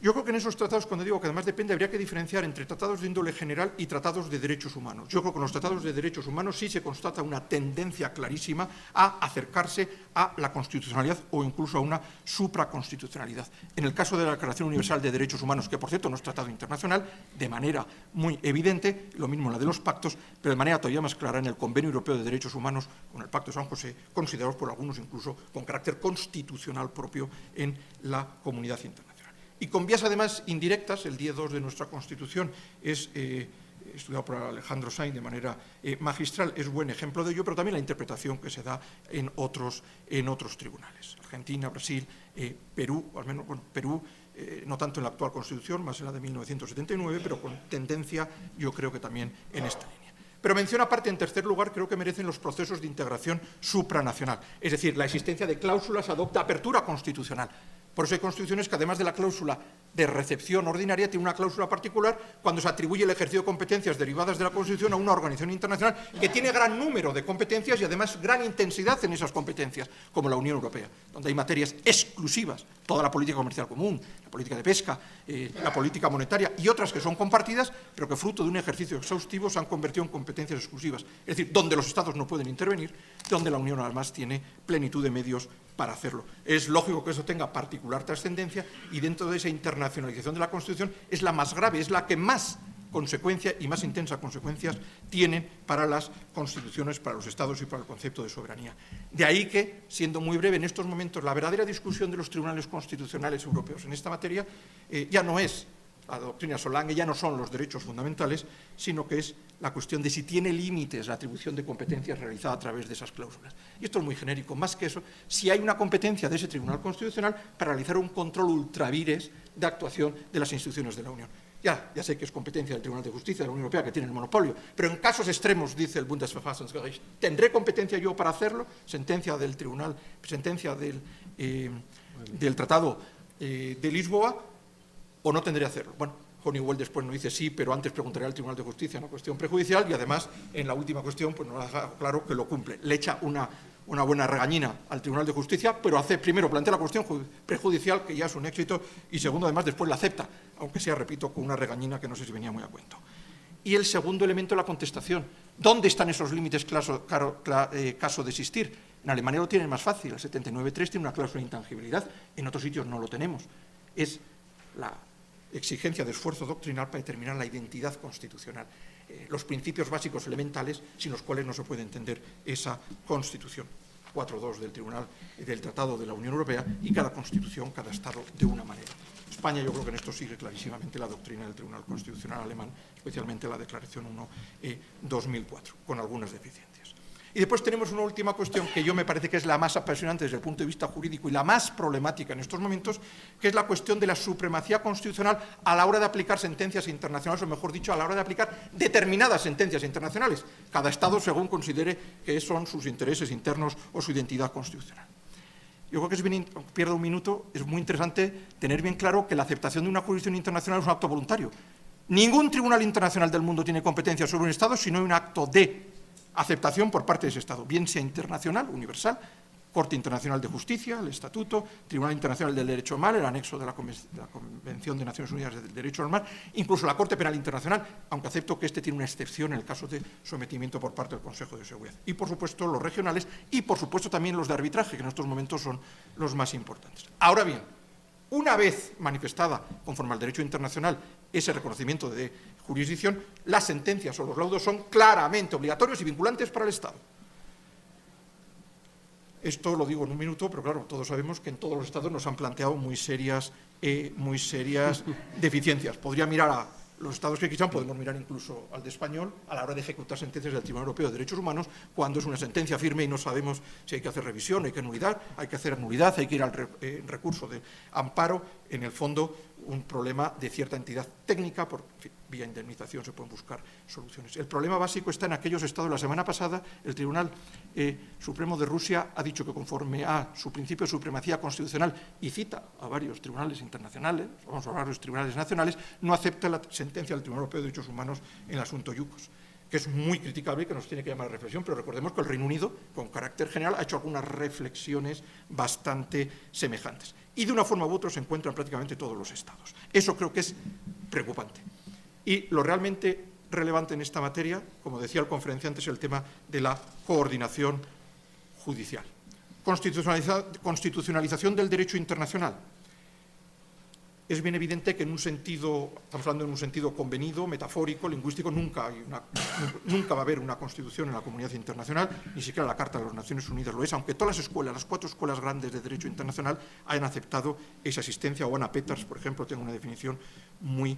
Yo creo que en esos tratados, cuando digo que además depende, habría que diferenciar entre tratados de índole general y tratados de derechos humanos. Yo creo que en los tratados de derechos humanos sí se constata una tendencia clarísima a acercarse a la constitucionalidad o incluso a una supraconstitucionalidad. En el caso de la Declaración Universal de Derechos Humanos, que por cierto no es tratado internacional, de manera muy evidente, lo mismo en la de los pactos, pero de manera todavía más clara en el Convenio Europeo de Derechos Humanos, con el Pacto de San José, considerados por algunos incluso con carácter constitucional propio en la comunidad internacional. Y con vías además indirectas, el 10.2 de nuestra Constitución es estudiado por Alejandro Sainz de manera magistral, es buen ejemplo de ello, pero también la interpretación que se da en otros tribunales. Argentina, Brasil, Perú, o al menos Perú, no tanto en la actual Constitución, más en la de 1979, pero con tendencia yo creo que también en esta línea. Pero mención aparte, en tercer lugar, creo que merecen los procesos de integración supranacional, es decir, la existencia de cláusulas ad hoc de apertura constitucional. Por eso hay constituciones que, además de la cláusula de recepción ordinaria, tiene una cláusula particular cuando se atribuye el ejercicio de competencias derivadas de la Constitución a una organización internacional que tiene gran número de competencias y además gran intensidad en esas competencias, como la Unión Europea, donde hay materias exclusivas, toda la política comercial común, la política de pesca, la política monetaria y otras que son compartidas, pero que fruto de un ejercicio exhaustivo se han convertido en competencias exclusivas. Es decir, donde los Estados no pueden intervenir, donde la Unión además tiene plenitud de medios para hacerlo. Es lógico que eso tenga particular trascendencia y dentro de esa internacionalización de la Constitución es la más grave, es la que más consecuencia y más intensas consecuencias tienen para las constituciones, para los Estados y para el concepto de soberanía. De ahí que, siendo muy breve en estos momentos, la verdadera discusión de los tribunales constitucionales europeos en esta materia ya no es la doctrina Solange, ya no son los derechos fundamentales, sino que es la cuestión de si tiene límites la atribución de competencias realizada a través de esas cláusulas. Y esto es muy genérico, más que eso, si hay una competencia de ese Tribunal Constitucional para realizar un control ultravires de actuación de las instituciones de la Unión. Ya sé que es competencia del Tribunal de Justicia de la Unión Europea, que tiene el monopolio, pero en casos extremos, dice el Bundesverfassungsgericht, ¿tendré competencia yo para hacerlo? Sentencia del Tribunal, sentencia del Tratado de Lisboa, ¿o no tendré que hacerlo? Bueno, Honeywell después nos dice sí, pero antes preguntaré al Tribunal de Justicia, una cuestión prejudicial, y además, en la última cuestión, pues nos deja claro que lo cumple. Le echa una buena regañina al Tribunal de Justicia, pero primero plantea la cuestión prejudicial, que ya es un éxito, y segundo, además, después la acepta, aunque sea, repito, con una regañina que no sé si venía muy a cuento. Y el segundo elemento, la contestación. ¿Dónde están esos límites caso de existir? En Alemania lo tienen más fácil, el 79.3 tiene una cláusula de intangibilidad, en otros sitios no lo tenemos. Es la exigencia de esfuerzo doctrinal para determinar la identidad constitucional, los principios básicos elementales sin los cuales no se puede entender esa Constitución. 4.2 del Tratado de la Unión Europea y cada Constitución, cada Estado de una manera. España, yo creo que en esto sigue clarísimamente la doctrina del Tribunal Constitucional alemán, especialmente la Declaración 1/2004, con algunas deficiencias. Y después tenemos una última cuestión que yo me parece que es la más apasionante desde el punto de vista jurídico y la más problemática en estos momentos, que es la cuestión de la supremacía constitucional a la hora de aplicar sentencias internacionales, o mejor dicho, a la hora de aplicar determinadas sentencias internacionales, cada Estado según considere que son sus intereses internos o su identidad constitucional. Yo creo que pierdo un minuto, es muy interesante tener bien claro que la aceptación de una jurisdicción internacional es un acto voluntario. Ningún tribunal internacional del mundo tiene competencia sobre un Estado si no hay un acto de aceptación por parte de ese Estado, bien sea internacional, universal, Corte Internacional de Justicia, el Estatuto, Tribunal Internacional del Derecho al Mar, el anexo de la Convención de Naciones Unidas del Derecho al Mar, incluso la Corte Penal Internacional, aunque acepto que este tiene una excepción en el caso de sometimiento por parte del Consejo de Seguridad. Y, por supuesto, los regionales y, por supuesto, también los de arbitraje, que en estos momentos son los más importantes. Ahora bien, una vez manifestada, conforme al derecho internacional, ese reconocimiento de jurisdicción, las sentencias o los laudos son claramente obligatorios y vinculantes para el Estado. Esto lo digo en un minuto, pero claro, todos sabemos que en todos los estados nos han planteado muy serias deficiencias. Podría mirar a los estados que quisieran, podemos mirar incluso al de español, a la hora de ejecutar sentencias del Tribunal Europeo de Derechos Humanos, cuando es una sentencia firme y no sabemos si hay que hacer revisión, hay que hacer nulidad, hay que ir al recurso de amparo. En el fondo, un problema de cierta entidad técnica, por vía indemnización se pueden buscar soluciones. El problema básico está en aquellos estados. La semana pasada, el Tribunal Supremo de Rusia ha dicho que, conforme a su principio de supremacía constitucional, y cita a varios tribunales internacionales, vamos a varios tribunales nacionales, no acepta la sentencia del Tribunal Europeo de Derechos Humanos en el asunto Yukos, que es muy criticable y que nos tiene que llamar a reflexión, pero recordemos que el Reino Unido, con carácter general, ha hecho algunas reflexiones bastante semejantes. Y de una forma u otra se encuentran prácticamente todos los estados. Eso creo que es preocupante. Y lo realmente relevante en esta materia, como decía el conferenciante, es el tema de la coordinación judicial. Constitucionalización del derecho internacional. Es bien evidente que en un sentido, estamos hablando en un sentido convenido, metafórico, lingüístico, nunca va a haber una constitución en la comunidad internacional, ni siquiera la Carta de las Naciones Unidas lo es, aunque todas las escuelas, las 4 escuelas grandes de derecho internacional hayan aceptado esa existencia, o Anna Peters, por ejemplo, tiene una definición muy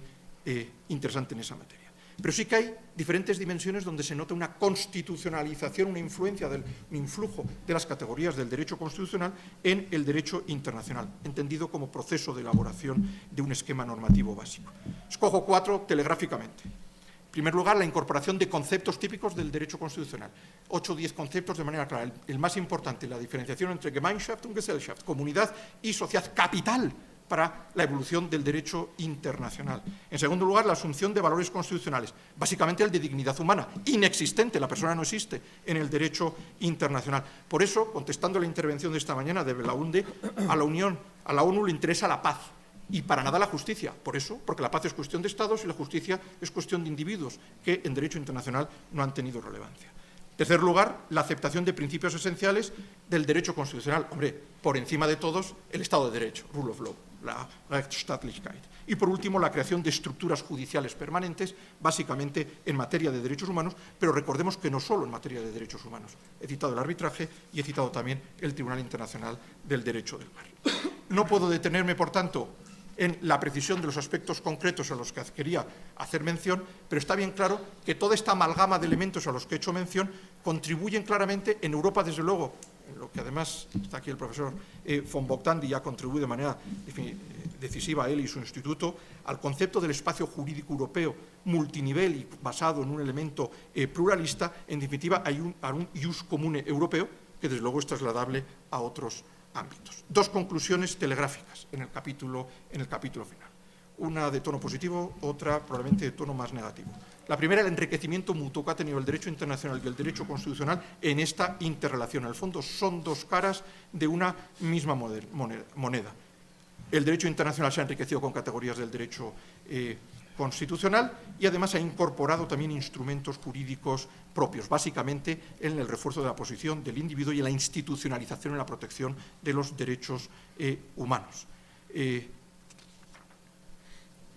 interesante en esa materia. Pero sí que hay diferentes dimensiones donde se nota una constitucionalización, una influencia, un influjo de las categorías del derecho constitucional en el derecho internacional, entendido como proceso de elaboración de un esquema normativo básico. Escojo 4 telegráficamente. En primer lugar, la incorporación de conceptos típicos del derecho constitucional. 8 o 10 conceptos de manera clara. El más importante, la diferenciación entre Gemeinschaft y Gesellschaft, comunidad y sociedad, capital para la evolución del derecho internacional. En segundo lugar, la asunción de valores constitucionales, básicamente el de dignidad humana, inexistente, la persona no existe en el derecho internacional. Por eso, contestando la intervención de esta mañana de Belaunde, a la ONU le interesa la paz y para nada la justicia. Por eso, porque la paz es cuestión de estados y la justicia es cuestión de individuos que en derecho internacional no han tenido relevancia. En tercer lugar, la aceptación de principios esenciales del derecho constitucional. Hombre, por encima de todos, el Estado de Derecho, rule of law, la Rechtsstaatlichkeit. Y por último, la creación de estructuras judiciales permanentes, básicamente en materia de derechos humanos, pero recordemos que no solo en materia de derechos humanos. He citado el arbitraje y he citado también el Tribunal Internacional del Derecho del Mar. No puedo detenerme, por tanto, en la precisión de los aspectos concretos a los que quería hacer mención, pero está bien claro que toda esta amalgama de elementos a los que he hecho mención contribuyen claramente en Europa, desde luego, en lo que además está aquí el profesor von Bogdandi, ya contribuye de manera decisiva a él y su instituto, al concepto del espacio jurídico europeo multinivel y basado en un elemento pluralista. En definitiva, hay un ius comune europeo que desde luego es trasladable a otros ámbitos. 2 conclusiones telegráficas en el capítulo final. Una de tono positivo, otra probablemente de tono más negativo. La primera, el enriquecimiento mutuo que ha tenido el derecho internacional y el derecho constitucional en esta interrelación. En el fondo son 2 caras de una misma moneda. El derecho internacional se ha enriquecido con categorías del derecho constitucional y además ha incorporado también instrumentos jurídicos propios, básicamente en el refuerzo de la posición del individuo y en la institucionalización y la protección de los derechos humanos.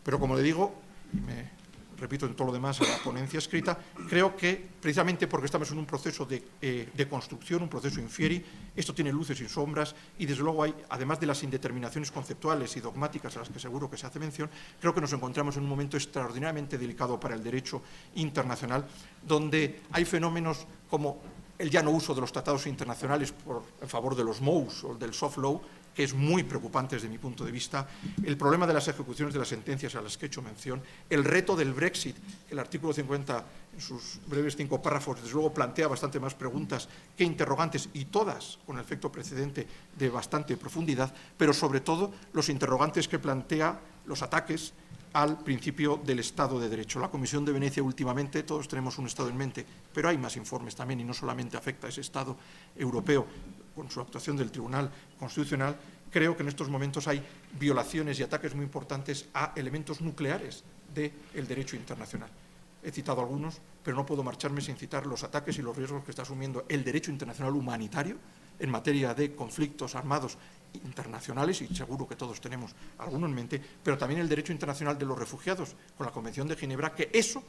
Pero como le digo, y me repito en todo lo demás a la ponencia escrita, creo que precisamente porque estamos en un proceso de construcción, un proceso infieri, esto tiene luces y sombras y desde luego hay, además de las indeterminaciones conceptuales y dogmáticas a las que seguro que se hace mención, creo que nos encontramos en un momento extraordinariamente delicado para el derecho internacional, donde hay fenómenos como el ya no uso de los tratados internacionales en favor de los MOUs o del soft law, que es muy preocupante desde mi punto de vista, el problema de las ejecuciones de las sentencias a las que he hecho mención, el reto del Brexit, el artículo 50, en sus breves 5 párrafos, desde luego plantea bastante más preguntas que interrogantes, y todas con el efecto precedente de bastante profundidad, pero sobre todo los interrogantes que plantea los ataques al principio del Estado de Derecho. La Comisión de Venecia últimamente, todos tenemos un Estado en mente, pero hay más informes también y no solamente afecta a ese Estado europeo. con su actuación del Tribunal Constitucional, creo que en estos momentos hay violaciones y ataques muy importantes a elementos nucleares del derecho internacional. He citado algunos, pero no puedo marcharme sin citar los ataques y los riesgos que está asumiendo el derecho internacional humanitario en materia de conflictos armados internacionales, y seguro que todos tenemos alguno en mente, pero también el derecho internacional de los refugiados, con la Convención de Ginebra, que eso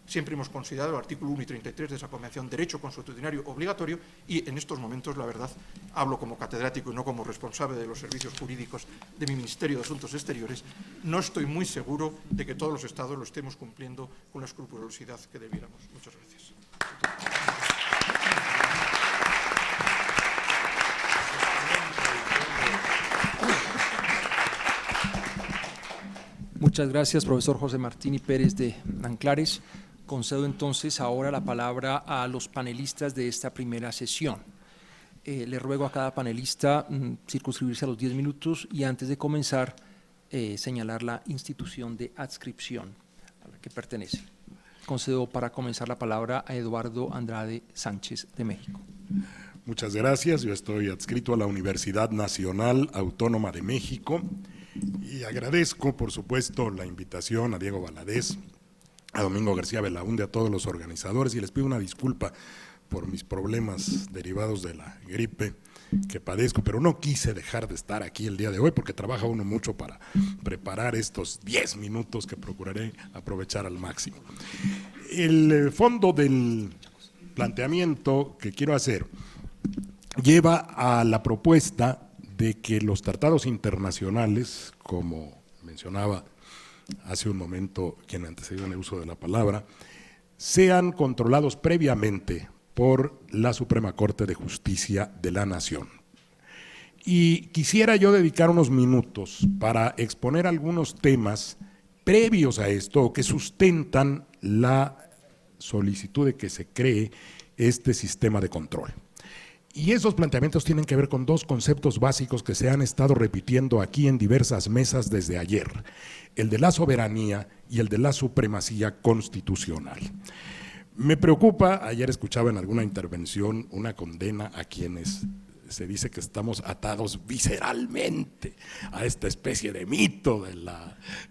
siempre hemos considerado el artículo 1 y 33 de esa Convención derecho consuetudinario obligatorio, y en estos momentos, la verdad, hablo como catedrático y no como responsable de los servicios jurídicos de mi Ministerio de Asuntos Exteriores, no estoy muy seguro de que todos los Estados lo estemos cumpliendo con la escrupulosidad que debiéramos. Muchas gracias. Muchas gracias, profesor José Martín Pérez de Nanclares. Concedo entonces ahora la palabra a los panelistas de esta primera sesión. Le ruego a cada panelista circunscribirse a los 10 minutos y antes de comenzar señalar la institución de adscripción a la que pertenece. Concedo para comenzar la palabra a Eduardo Andrade Sánchez de México. Muchas gracias. Yo estoy adscrito a la Universidad Nacional Autónoma de México y agradezco, por supuesto, la invitación a Diego Valadez, a Domingo García Belaúnde, a todos los organizadores, y les pido una disculpa por mis problemas derivados de la gripe que padezco, pero no quise dejar de estar aquí el día de hoy porque trabaja uno mucho para preparar estos 10 minutos que procuraré aprovechar al máximo. El fondo del planteamiento que quiero hacer lleva a la propuesta de que los tratados internacionales, como mencionaba hace un momento quien antecedió en el uso de la palabra, sean controlados previamente por la Suprema Corte de Justicia de la Nación. Y quisiera yo dedicar unos minutos para exponer algunos temas previos a esto o que sustentan la solicitud de que se cree este sistema de control. Y esos planteamientos tienen que ver con dos conceptos básicos que se han estado repitiendo aquí en diversas mesas desde ayer: el de la soberanía y el de la supremacía constitucional. Me preocupa, ayer escuchaba en alguna intervención una condena a quienes se dice que estamos atados visceralmente a esta especie de mito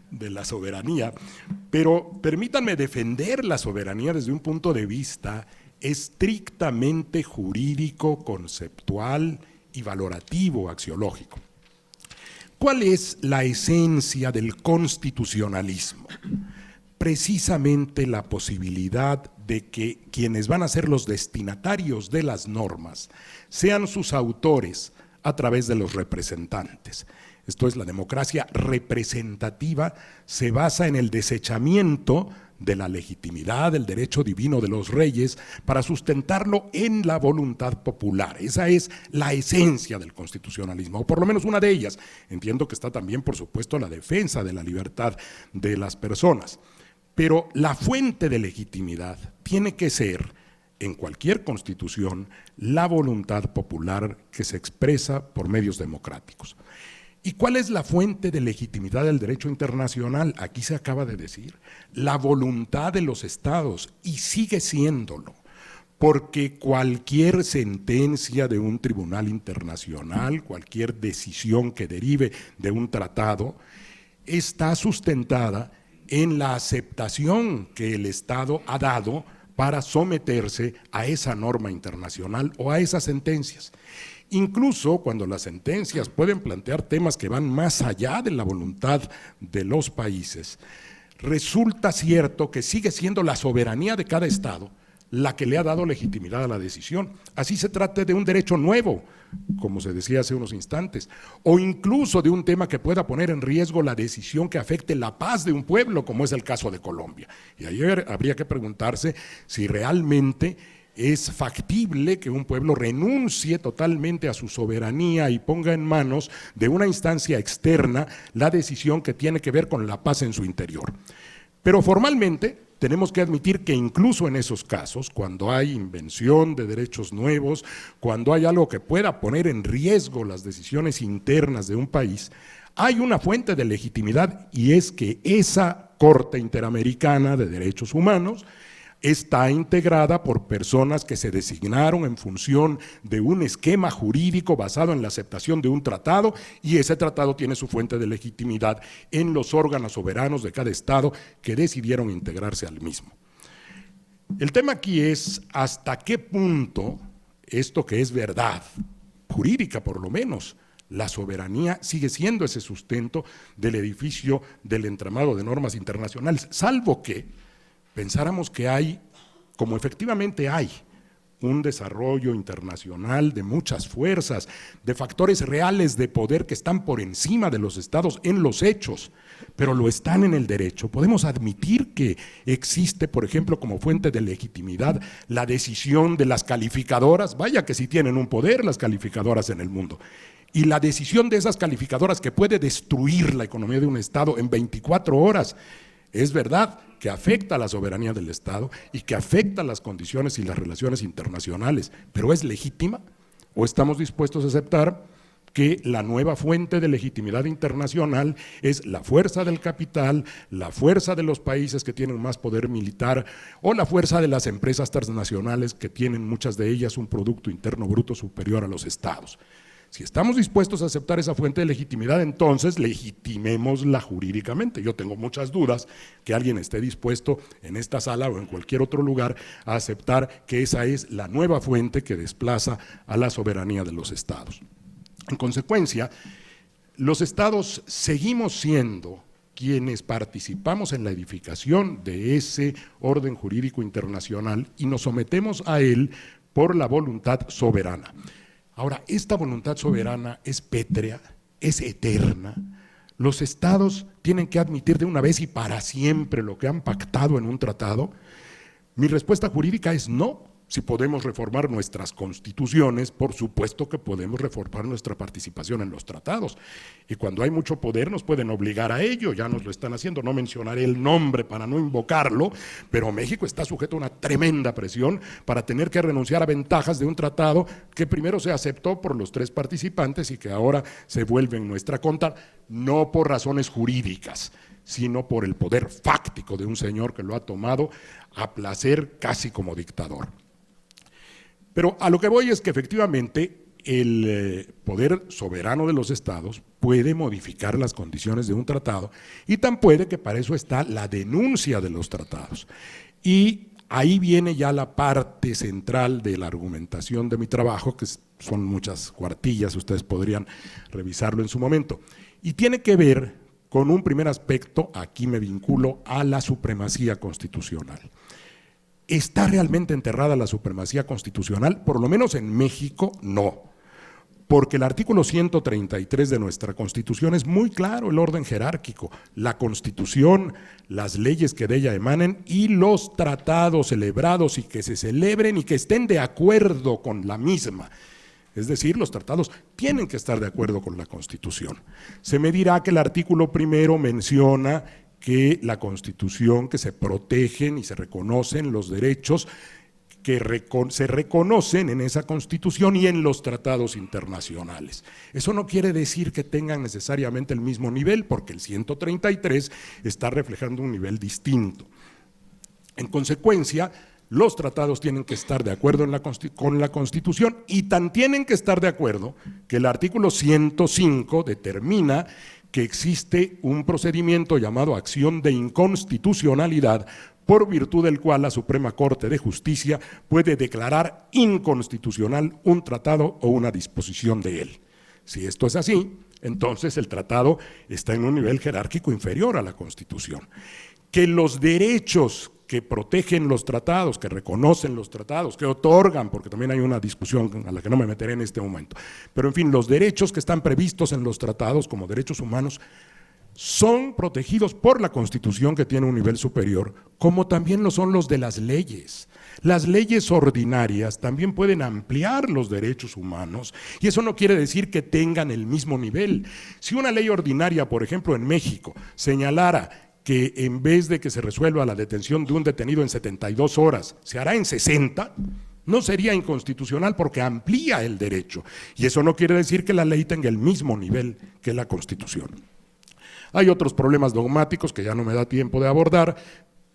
de la soberanía, pero permítanme defender la soberanía desde un punto de vista estrictamente jurídico, conceptual y valorativo, axiológico. ¿Cuál es la esencia del constitucionalismo? Precisamente la posibilidad de que quienes van a ser los destinatarios de las normas sean sus autores a través de los representantes. Esto es, la democracia representativa se basa en el desechamiento de la legitimidad del derecho divino de los reyes para sustentarlo en la voluntad popular. Esa es la esencia del constitucionalismo, o por lo menos una de ellas. Entiendo que está también, por supuesto, la defensa de la libertad de las personas. Pero la fuente de legitimidad tiene que ser, en cualquier constitución, la voluntad popular que se expresa por medios democráticos. ¿Y cuál es la fuente de legitimidad del derecho internacional? Aquí se acaba de decir, la voluntad de los estados, y sigue siéndolo, porque cualquier sentencia de un tribunal internacional, cualquier decisión que derive de un tratado, está sustentada en la aceptación que el Estado ha dado para someterse a esa norma internacional o a esas sentencias. Incluso cuando las sentencias pueden plantear temas que van más allá de la voluntad de los países, resulta cierto que sigue siendo la soberanía de cada Estado la que le ha dado legitimidad a la decisión. Así se trate de un derecho nuevo, como se decía hace unos instantes, o incluso de un tema que pueda poner en riesgo la decisión que afecte la paz de un pueblo, como es el caso de Colombia. Y ayer habría que preguntarse si realmente es factible que un pueblo renuncie totalmente a su soberanía y ponga en manos de una instancia externa la decisión que tiene que ver con la paz en su interior. Pero formalmente tenemos que admitir que incluso en esos casos, cuando hay invención de derechos nuevos, cuando hay algo que pueda poner en riesgo las decisiones internas de un país, hay una fuente de legitimidad, y es que esa Corte Interamericana de Derechos Humanos está integrada por personas que se designaron en función de un esquema jurídico basado en la aceptación de un tratado, y ese tratado tiene su fuente de legitimidad en los órganos soberanos de cada estado que decidieron integrarse al mismo. El tema aquí es hasta qué punto esto que es verdad, jurídica por lo menos, la soberanía sigue siendo ese sustento del edificio del entramado de normas internacionales, salvo que pensáramos que hay, como efectivamente hay, un desarrollo internacional de muchas fuerzas, de factores reales de poder que están por encima de los estados en los hechos, pero lo están en el derecho. Podemos admitir que existe, por ejemplo, como fuente de legitimidad, la decisión de las calificadoras, vaya que sí tienen un poder las calificadoras en el mundo, y la decisión de esas calificadoras que puede destruir la economía de un estado en 24 horas, es verdad que afecta a la soberanía del Estado y que afecta a las condiciones y las relaciones internacionales, pero ¿es legítima? ¿O estamos dispuestos a aceptar que la nueva fuente de legitimidad internacional es la fuerza del capital, la fuerza de los países que tienen más poder militar o la fuerza de las empresas transnacionales que tienen muchas de ellas un Producto Interno Bruto superior a los estados? Si estamos dispuestos a aceptar esa fuente de legitimidad, entonces legitimémosla jurídicamente. Yo tengo muchas dudas que alguien esté dispuesto en esta sala o en cualquier otro lugar a aceptar que esa es la nueva fuente que desplaza a la soberanía de los estados. En consecuencia, los estados seguimos siendo quienes participamos en la edificación de ese orden jurídico internacional y nos sometemos a él por la voluntad soberana. Ahora, esta voluntad soberana es pétrea, es eterna. Los estados tienen que admitir de una vez y para siempre lo que han pactado en un tratado. Mi respuesta jurídica es no. Si podemos reformar nuestras constituciones, por supuesto que podemos reformar nuestra participación en los tratados. Y cuando hay mucho poder nos pueden obligar a ello, ya nos lo están haciendo. No mencionaré el nombre para no invocarlo, pero México está sujeto a una tremenda presión para tener que renunciar a ventajas de un tratado que primero se aceptó por los 3 participantes y que ahora se vuelve en nuestra contra, no por razones jurídicas, sino por el poder fáctico de un señor que lo ha tomado a placer casi como dictador. Pero a lo que voy es que efectivamente el poder soberano de los estados puede modificar las condiciones de un tratado y tan puede que para eso está la denuncia de los tratados. Y ahí viene ya la parte central de la argumentación de mi trabajo, que son muchas cuartillas, ustedes podrían revisarlo en su momento, y tiene que ver con un primer aspecto, aquí me vinculo a la supremacía constitucional. ¿Está realmente enterrada la supremacía constitucional? Por lo menos en México, no. Porque el artículo 133 de nuestra Constitución es muy claro, el orden jerárquico, la Constitución, las leyes que de ella emanen y los tratados celebrados y que se celebren y que estén de acuerdo con la misma. Es decir, los tratados tienen que estar de acuerdo con la Constitución. Se me dirá que el artículo 1 menciona que la Constitución, que se protegen y se reconocen los derechos que se reconocen en esa Constitución y en los tratados internacionales. Eso no quiere decir que tengan necesariamente el mismo nivel, porque el 133 está reflejando un nivel distinto. En consecuencia, los tratados tienen que estar de acuerdo con la Constitución y tan tienen que estar de acuerdo que el artículo 105 determina que existe un procedimiento llamado acción de inconstitucionalidad, por virtud del cual la Suprema Corte de Justicia puede declarar inconstitucional un tratado o una disposición de él. Si esto es así, entonces el tratado está en un nivel jerárquico inferior a la Constitución. Que los derechos que protegen los tratados, que reconocen los tratados, que otorgan, porque también hay una discusión a la que no me meteré en este momento, pero en fin, los derechos que están previstos en los tratados como derechos humanos son protegidos por la Constitución, que tiene un nivel superior, como también lo son los de las leyes. Las leyes ordinarias también pueden ampliar los derechos humanos y eso no quiere decir que tengan el mismo nivel. Si una ley ordinaria, por ejemplo en México, señalara que en vez de que se resuelva la detención de un detenido en 72 horas, se hará en 60, no sería inconstitucional porque amplía el derecho. Y eso no quiere decir que la ley tenga el mismo nivel que la Constitución. Hay otros problemas dogmáticos que ya no me da tiempo de abordar,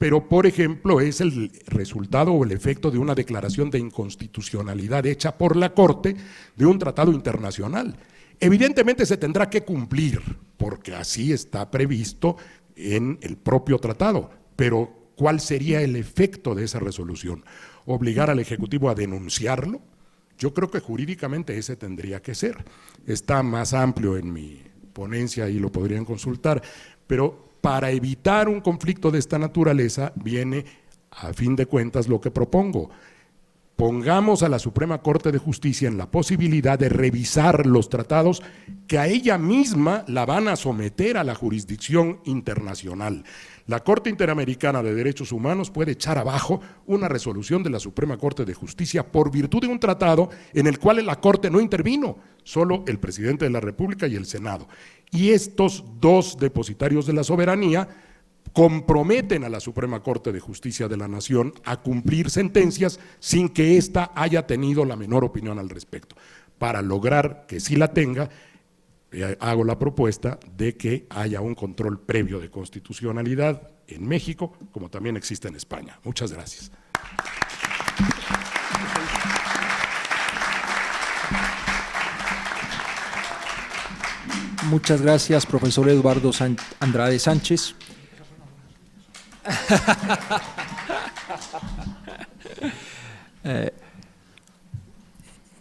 pero por ejemplo es el resultado o el efecto de una declaración de inconstitucionalidad hecha por la Corte de un tratado internacional. Evidentemente se tendrá que cumplir, porque así está previsto en el propio tratado, pero ¿cuál sería el efecto de esa resolución? ¿Obligar al Ejecutivo a denunciarlo? Yo creo que jurídicamente ese tendría que ser. Está más amplio en mi ponencia y lo podrían consultar, pero para evitar un conflicto de esta naturaleza viene, a fin de cuentas, lo que propongo. Pongamos a la Suprema Corte de Justicia en la posibilidad de revisar los tratados que a ella misma la van a someter a la jurisdicción internacional. La Corte Interamericana de Derechos Humanos puede echar abajo una resolución de la Suprema Corte de Justicia por virtud de un tratado en el cual la Corte no intervino, solo el presidente de la República y el Senado. Y estos dos depositarios de la soberanía comprometen a la Suprema Corte de Justicia de la Nación a cumplir sentencias sin que ésta haya tenido la menor opinión al respecto. Para lograr que sí la tenga, hago la propuesta de que haya un control previo de constitucionalidad en México, como también existe en España. Muchas gracias. Muchas gracias, profesor Eduardo Andrade Sánchez.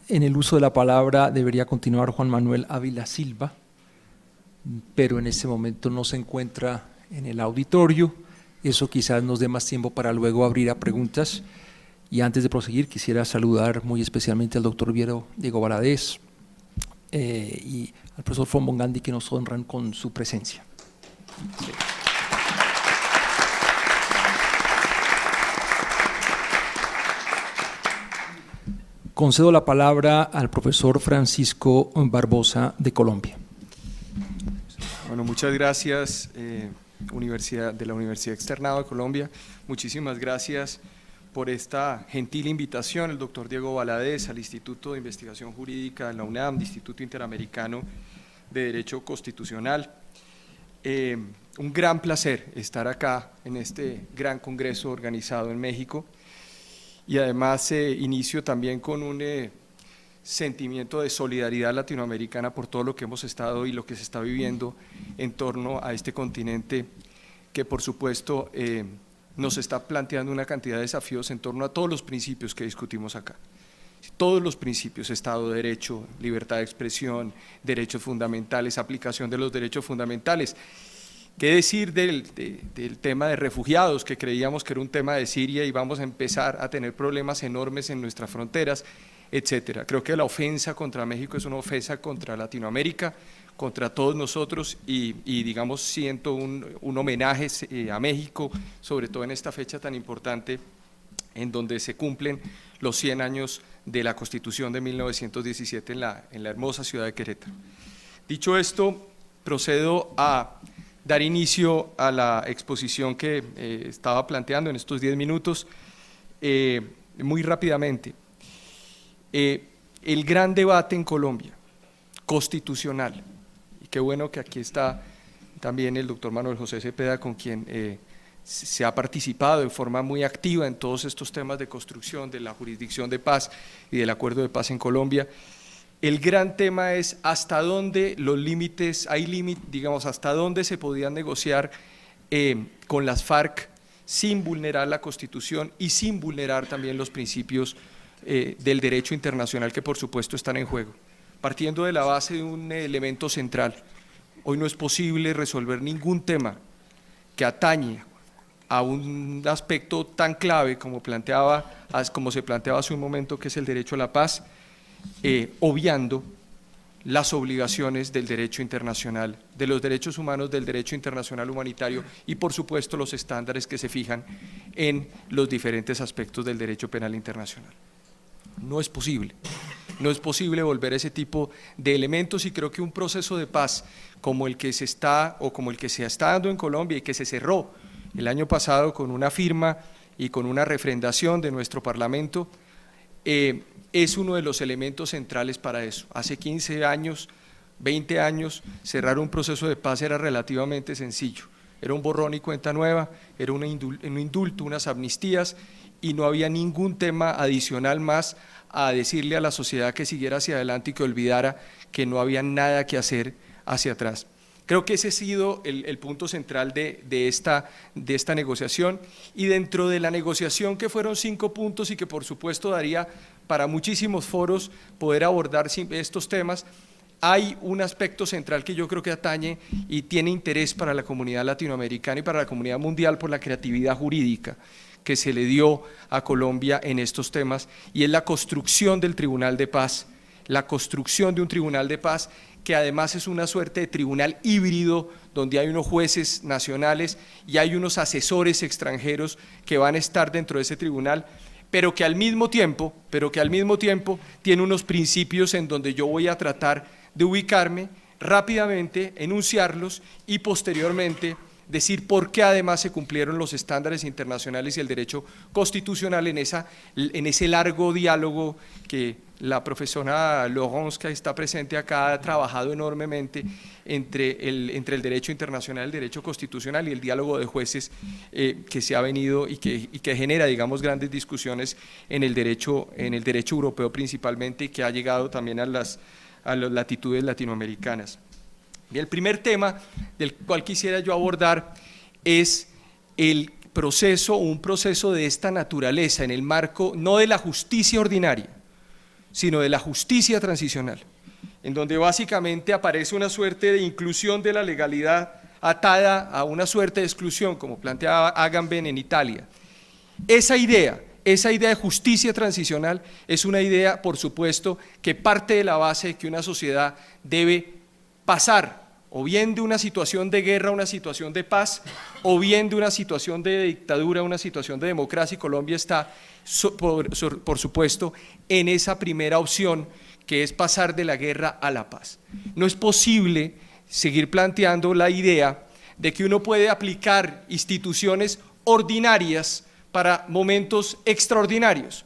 En el uso de la palabra debería continuar Juan Manuel Ávila Silva, pero en este momento no se encuentra en el auditorio. Eso quizás nos dé más tiempo para luego abrir a preguntas. Y antes de proseguir, quisiera saludar muy especialmente al doctor Diego Valadez y al profesor Fombong Gandhi, que nos honran con su presencia. Sí. Concedo la palabra al profesor Francisco Barbosa de Colombia. Bueno, muchas gracias, Universidad Externado de Colombia. Muchísimas gracias por esta gentil invitación, el doctor Diego Valadez, al Instituto de Investigación Jurídica de la UNAM, Instituto Interamericano de Derecho Constitucional. Un gran placer estar acá en este gran congreso organizado en México. Y además inicio también con un sentimiento de solidaridad latinoamericana por todo lo que hemos estado y lo que se está viviendo en torno a este continente que por supuesto nos está planteando una cantidad de desafíos en torno a todos los principios que discutimos acá. Todos los principios, Estado de Derecho, libertad de expresión, derechos fundamentales, aplicación de los derechos fundamentales. ¿Qué decir del tema de refugiados, que creíamos que era un tema de Siria y vamos a empezar a tener problemas enormes en nuestras fronteras, etcétera? Creo que la ofensa contra México es una ofensa contra Latinoamérica, contra todos nosotros y digamos, siento un homenaje a México, sobre todo en esta fecha tan importante en donde se cumplen los 100 años de la Constitución de 1917 en la hermosa ciudad de Querétaro. Dicho esto, procedo a dar inicio a la exposición que estaba planteando en estos 10 minutos, muy rápidamente. El gran debate en Colombia, constitucional, y qué bueno que aquí está también el doctor Manuel José Cepeda, con quien se ha participado de forma muy activa en todos estos temas de construcción de la jurisdicción de paz y del acuerdo de paz en Colombia. El gran tema es hasta dónde los límites, digamos, hasta dónde se podían negociar con las FARC sin vulnerar la Constitución y sin vulnerar también los principios del derecho internacional que por supuesto están en juego. Partiendo de la base de un elemento central, hoy no es posible resolver ningún tema que atañe a un aspecto tan clave como se planteaba hace un momento, que es el derecho a la paz, obviando las obligaciones del derecho internacional, de los derechos humanos, del derecho internacional humanitario y por supuesto los estándares que se fijan en los diferentes aspectos del derecho penal internacional. No es posible volver a ese tipo de elementos y creo que un proceso de paz como el que se está dando en Colombia y que se cerró el año pasado con una firma y con una refrendación de nuestro Parlamento, es uno de los elementos centrales para eso. Hace 15 años, 20 años, cerrar un proceso de paz era relativamente sencillo. era un borrón y cuenta nueva, era un indulto, unas amnistías, y no había ningún tema adicional más a decirle a la sociedad que siguiera hacia adelante y que olvidara que no había nada que hacer hacia atrás. Creo que ese ha sido el punto central de esta negociación, y dentro de la negociación, que fueron 5 puntos y que por supuesto daría para muchísimos foros poder abordar estos temas, hay un aspecto central que yo creo que atañe y tiene interés para la comunidad latinoamericana y para la comunidad mundial por la creatividad jurídica que se le dio a Colombia en estos temas, y es la construcción del Tribunal de Paz, la construcción de un Tribunal de Paz que además es una suerte de tribunal híbrido, donde hay unos jueces nacionales y hay unos asesores extranjeros que van a estar dentro de ese tribunal, pero que al mismo tiempo tiene unos principios en donde yo voy a tratar de ubicarme rápidamente, enunciarlos y posteriormente decir por qué además se cumplieron los estándares internacionales y el derecho constitucional en ese largo diálogo que la profesora Laurence, que está presente acá, ha trabajado enormemente entre el derecho internacional, el derecho constitucional y el diálogo de jueces que se ha venido y que genera, digamos, grandes discusiones en el derecho europeo principalmente, y que ha llegado también a las latitudes latinoamericanas. Y el primer tema del cual quisiera yo abordar es un proceso de esta naturaleza en el marco no de la justicia ordinaria, sino de la justicia transicional, en donde básicamente aparece una suerte de inclusión de la legalidad atada a una suerte de exclusión, como planteaba Agamben en Italia. Esa idea de justicia transicional es una idea, por supuesto, que parte de la base de que una sociedad debe pasar o bien de una situación de guerra a una situación de paz, o bien de una situación de dictadura a una situación de democracia, y Colombia está, por supuesto, en esa primera opción, que es pasar de la guerra a la paz. No es posible seguir planteando la idea de que uno puede aplicar instituciones ordinarias para momentos extraordinarios.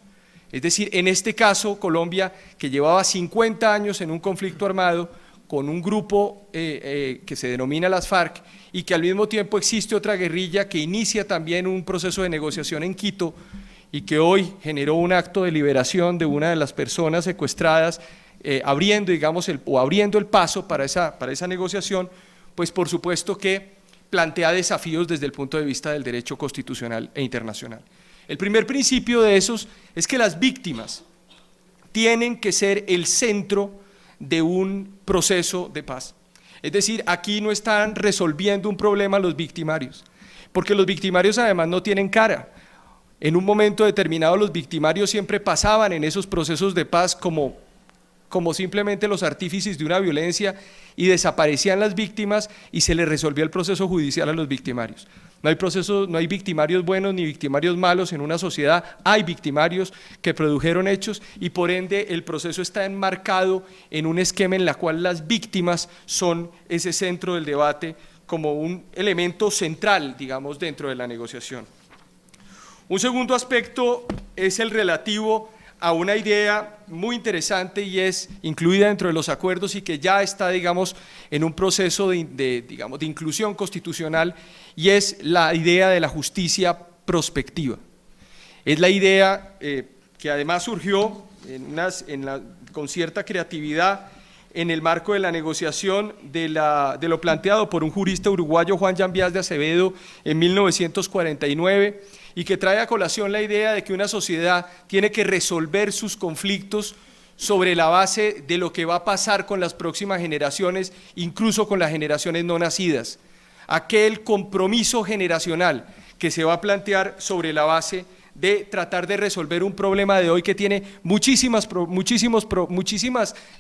Es decir, en este caso, Colombia, que llevaba 50 años en un conflicto armado, con un grupo que se denomina las FARC, y que al mismo tiempo existe otra guerrilla que inicia también un proceso de negociación en Quito, y que hoy generó un acto de liberación de una de las personas secuestradas, abriendo el paso para esa negociación, pues por supuesto que plantea desafíos desde el punto de vista del derecho constitucional e internacional. El primer principio de esos es que las víctimas tienen que ser el centro de un proceso de paz. Es decir, aquí no están resolviendo un problema los victimarios, porque los victimarios además no tienen cara. En un momento determinado los victimarios siempre pasaban en esos procesos de paz como simplemente los artífices de una violencia, y desaparecían las víctimas y se les resolvía el proceso judicial a los victimarios. No hay victimarios buenos ni victimarios malos en una sociedad, hay victimarios que produjeron hechos, y por ende el proceso está enmarcado en un esquema en el cual las víctimas son ese centro del debate como un elemento central, digamos, dentro de la negociación. Un segundo aspecto es el relativo a una idea muy interesante, y es incluida dentro de los acuerdos y que ya está, digamos, en un proceso de inclusión constitucional, y es la idea de la justicia prospectiva. Es la idea que además surgió con cierta creatividad en el marco de la negociación de lo planteado por un jurista uruguayo, Juan Llambiás de Acevedo, en 1949, y que trae a colación la idea de que una sociedad tiene que resolver sus conflictos sobre la base de lo que va a pasar con las próximas generaciones, incluso con las generaciones no nacidas. Aquel compromiso generacional que se va a plantear sobre la base de tratar de resolver un problema de hoy que tiene muchísimas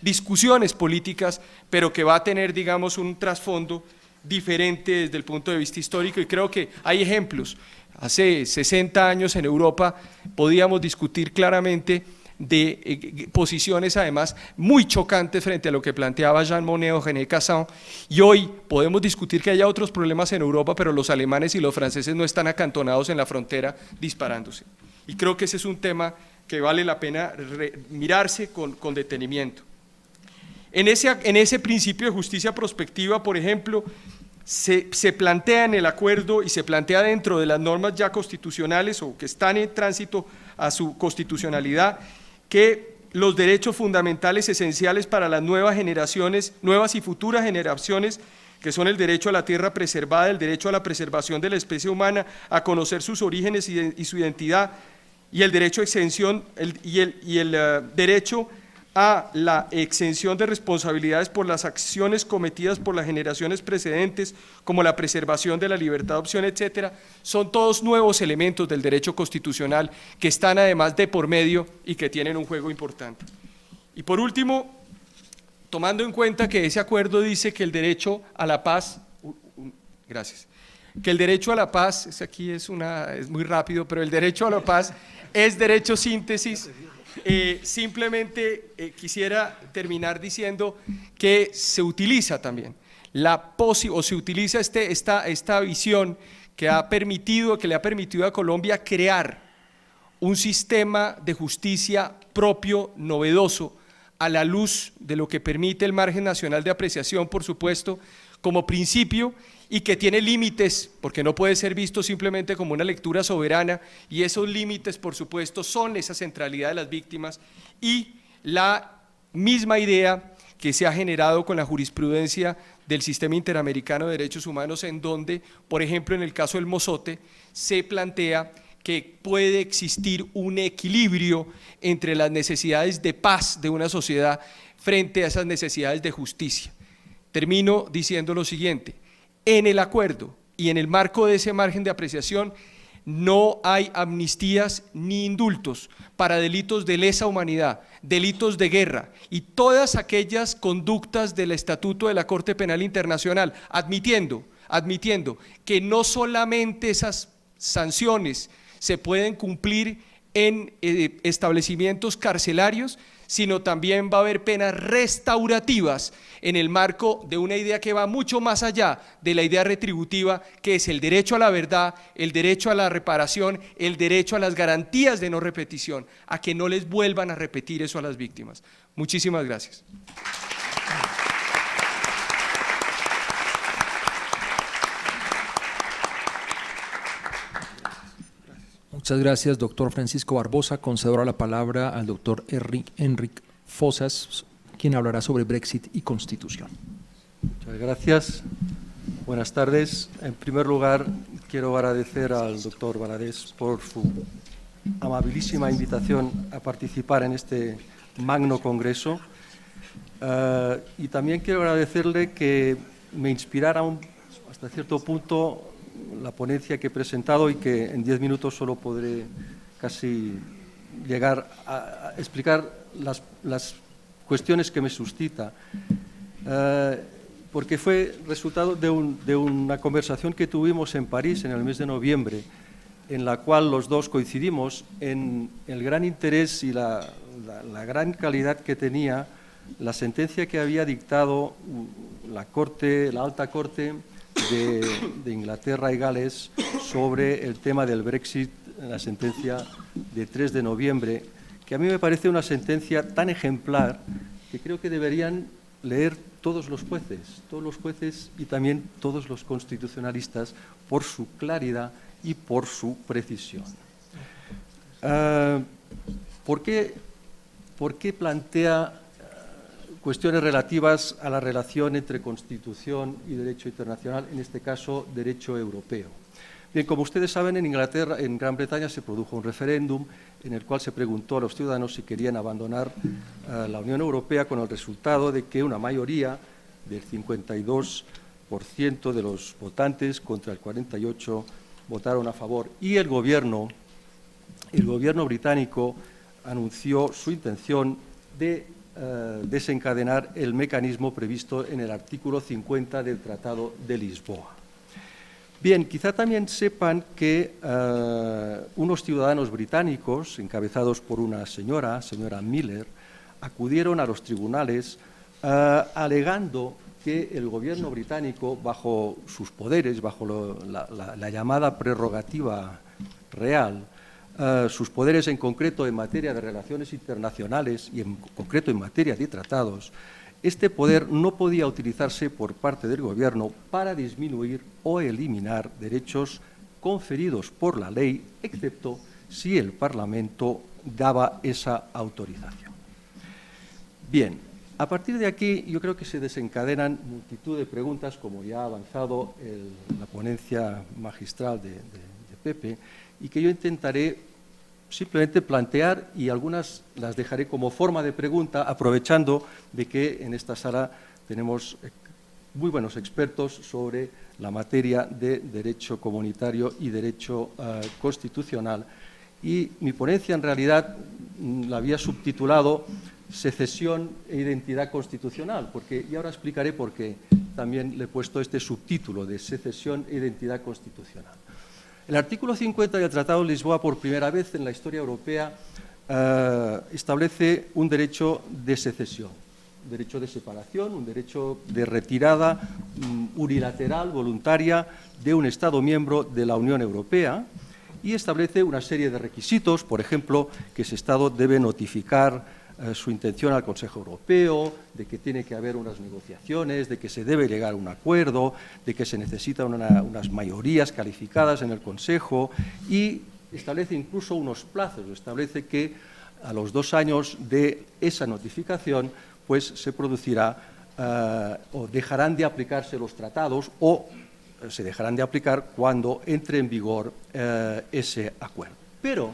discusiones políticas, pero que va a tener, digamos, un trasfondo diferente desde el punto de vista histórico, y creo que hay ejemplos. Hace 60 años en Europa podíamos discutir claramente de posiciones además muy chocantes frente a lo que planteaba Jean Monnet o René Cassin, y hoy podemos discutir que haya otros problemas en Europa, pero los alemanes y los franceses no están acantonados en la frontera disparándose, y creo que ese es un tema que vale la pena mirarse con detenimiento. En ese principio de justicia prospectiva, por ejemplo, se plantea en el acuerdo y se plantea dentro de las normas ya constitucionales o que están en tránsito a su constitucionalidad, que los derechos fundamentales esenciales para las nuevas generaciones, nuevas y futuras generaciones, que son el derecho a la tierra preservada, el derecho a la preservación de la especie humana, a conocer sus orígenes y su identidad, y el derecho a exención y el derecho a la exención de responsabilidades por las acciones cometidas por las generaciones precedentes, como la preservación de la libertad de opción, etcétera, son todos nuevos elementos del derecho constitucional que están además de por medio y que tienen un juego importante. Y por último, tomando en cuenta que ese acuerdo dice que el derecho a la paz, gracias, que el derecho a la paz, aquí es muy rápido, pero el derecho a la paz es derecho síntesis. Simplemente quisiera terminar diciendo que se utiliza también se utiliza esta visión que le ha permitido a Colombia crear un sistema de justicia propio, novedoso, a la luz de lo que permite el margen nacional de apreciación, por supuesto, como principio, y que tiene límites, porque no puede ser visto simplemente como una lectura soberana, y esos límites, por supuesto, son esa centralidad de las víctimas y la misma idea que se ha generado con la jurisprudencia del Sistema Interamericano de Derechos Humanos, en donde, por ejemplo, en el caso del Mozote, se plantea que puede existir un equilibrio entre las necesidades de paz de una sociedad frente a esas necesidades de justicia. Termino diciendo lo siguiente: en el acuerdo y en el marco de ese margen de apreciación no hay amnistías ni indultos para delitos de lesa humanidad, delitos de guerra y todas aquellas conductas del Estatuto de la Corte Penal Internacional, admitiendo que no solamente esas sanciones se pueden cumplir en establecimientos carcelarios, sino también va a haber penas restaurativas en el marco de una idea que va mucho más allá de la idea retributiva, que es el derecho a la verdad, el derecho a la reparación, el derecho a las garantías de no repetición, a que no les vuelvan a repetir eso a las víctimas. Muchísimas gracias. Muchas gracias, doctor Francisco Barbosa. Concedo ahora la palabra al doctor Enric Fosas, quien hablará sobre Brexit y Constitución. Muchas gracias. Buenas tardes. En primer lugar, quiero agradecer al doctor Valadez por su amabilísima invitación a participar en este magno congreso. Y también quiero agradecerle que me inspirara hasta cierto punto la ponencia que he presentado y que en 10 minutos solo podré casi llegar a explicar las cuestiones que me suscita, porque fue resultado de una conversación que tuvimos en París en el mes de noviembre, en la cual los dos coincidimos en el gran interés y la gran calidad que tenía la sentencia que había dictado la Alta Corte de Inglaterra y Gales sobre el tema del Brexit, la sentencia de 3 de noviembre, que a mí me parece una sentencia tan ejemplar que creo que deberían leer todos los jueces y también todos los constitucionalistas por su claridad y por su precisión. ¿Por qué plantea cuestiones relativas a la relación entre Constitución y derecho internacional, en este caso derecho europeo? Bien, como ustedes saben, en Inglaterra, en Gran Bretaña se produjo un referéndum en el cual se preguntó a los ciudadanos si querían abandonar la Unión Europea, con el resultado de que una mayoría del 52% de los votantes contra el 48% votaron a favor. Y el gobierno británico anunció su intención de desencadenar el mecanismo previsto en el artículo 50 del Tratado de Lisboa. Bien, quizá también sepan que unos ciudadanos británicos, encabezados por una señora Miller, acudieron a los tribunales alegando que el gobierno británico, bajo sus poderes, bajo la llamada prerrogativa real, sus poderes en concreto en materia de relaciones internacionales y en concreto en materia de tratados, este poder no podía utilizarse por parte del Gobierno para disminuir o eliminar derechos conferidos por la ley, excepto si el Parlamento daba esa autorización. Bien, a partir de aquí yo creo que se desencadenan multitud de preguntas, como ya ha avanzado la ponencia magistral de Pepe, y que yo intentaré simplemente plantear, y algunas las dejaré como forma de pregunta, aprovechando de que en esta sala tenemos muy buenos expertos sobre la materia de derecho comunitario y derecho constitucional. Y mi ponencia, en realidad, la había subtitulado Secesión e identidad constitucional, porque, y ahora explicaré por qué también le he puesto este subtítulo de secesión e identidad constitucional. El artículo 50 del Tratado de Lisboa, por primera vez en la historia europea, establece un derecho de secesión, un derecho de separación, un derecho de retirada unilateral, voluntaria, de un Estado miembro de la Unión Europea, y establece una serie de requisitos, por ejemplo, que ese Estado debe notificar su intención al Consejo Europeo, de que tiene que haber unas negociaciones, de que se debe llegar a un acuerdo, de que se necesitan unas mayorías calificadas en el Consejo, y establece incluso unos plazos. Establece que a los 2 años de esa notificación pues se producirá o dejarán de aplicarse los tratados, o se dejarán de aplicar cuando entre en vigor ese acuerdo. Pero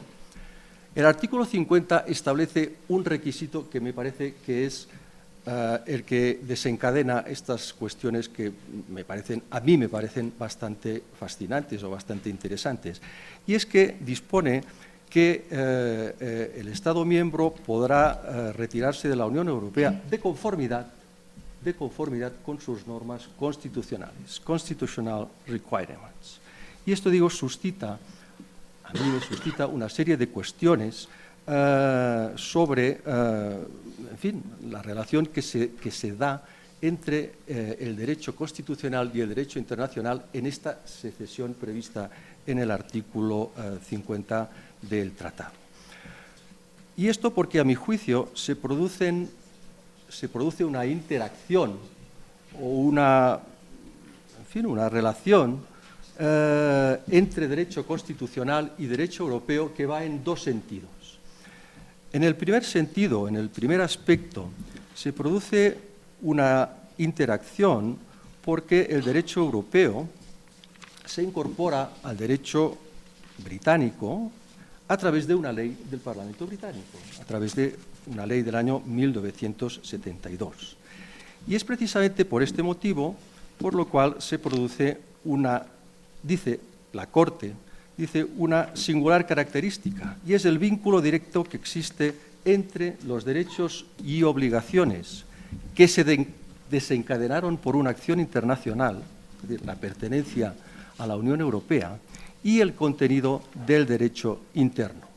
el artículo 50 establece un requisito que me parece que es el que desencadena estas cuestiones que a mí me parecen bastante fascinantes o bastante interesantes. Y es que dispone que el Estado miembro podrá retirarse de la Unión Europea de conformidad con sus normas constitucionales, constitutional requirements. Y esto, digo, a mí me suscita una serie de cuestiones sobre, en fin, la relación que se da entre el derecho constitucional y el derecho internacional en esta secesión prevista en el artículo 50 del Tratado. Y esto porque, a mi juicio, se produce una interacción o una relación entre derecho constitucional y derecho europeo que va en 2 sentidos. En el primer sentido, en el primer aspecto, se produce una interacción porque el derecho europeo se incorpora al derecho británico a través de una ley del Parlamento británico, a través de una ley del año 1972. Y es precisamente por este motivo por lo cual se produce dice la Corte, una singular característica, y es el vínculo directo que existe entre los derechos y obligaciones que se desencadenaron por una acción internacional, es decir, la pertenencia a la Unión Europea, y el contenido del derecho interno.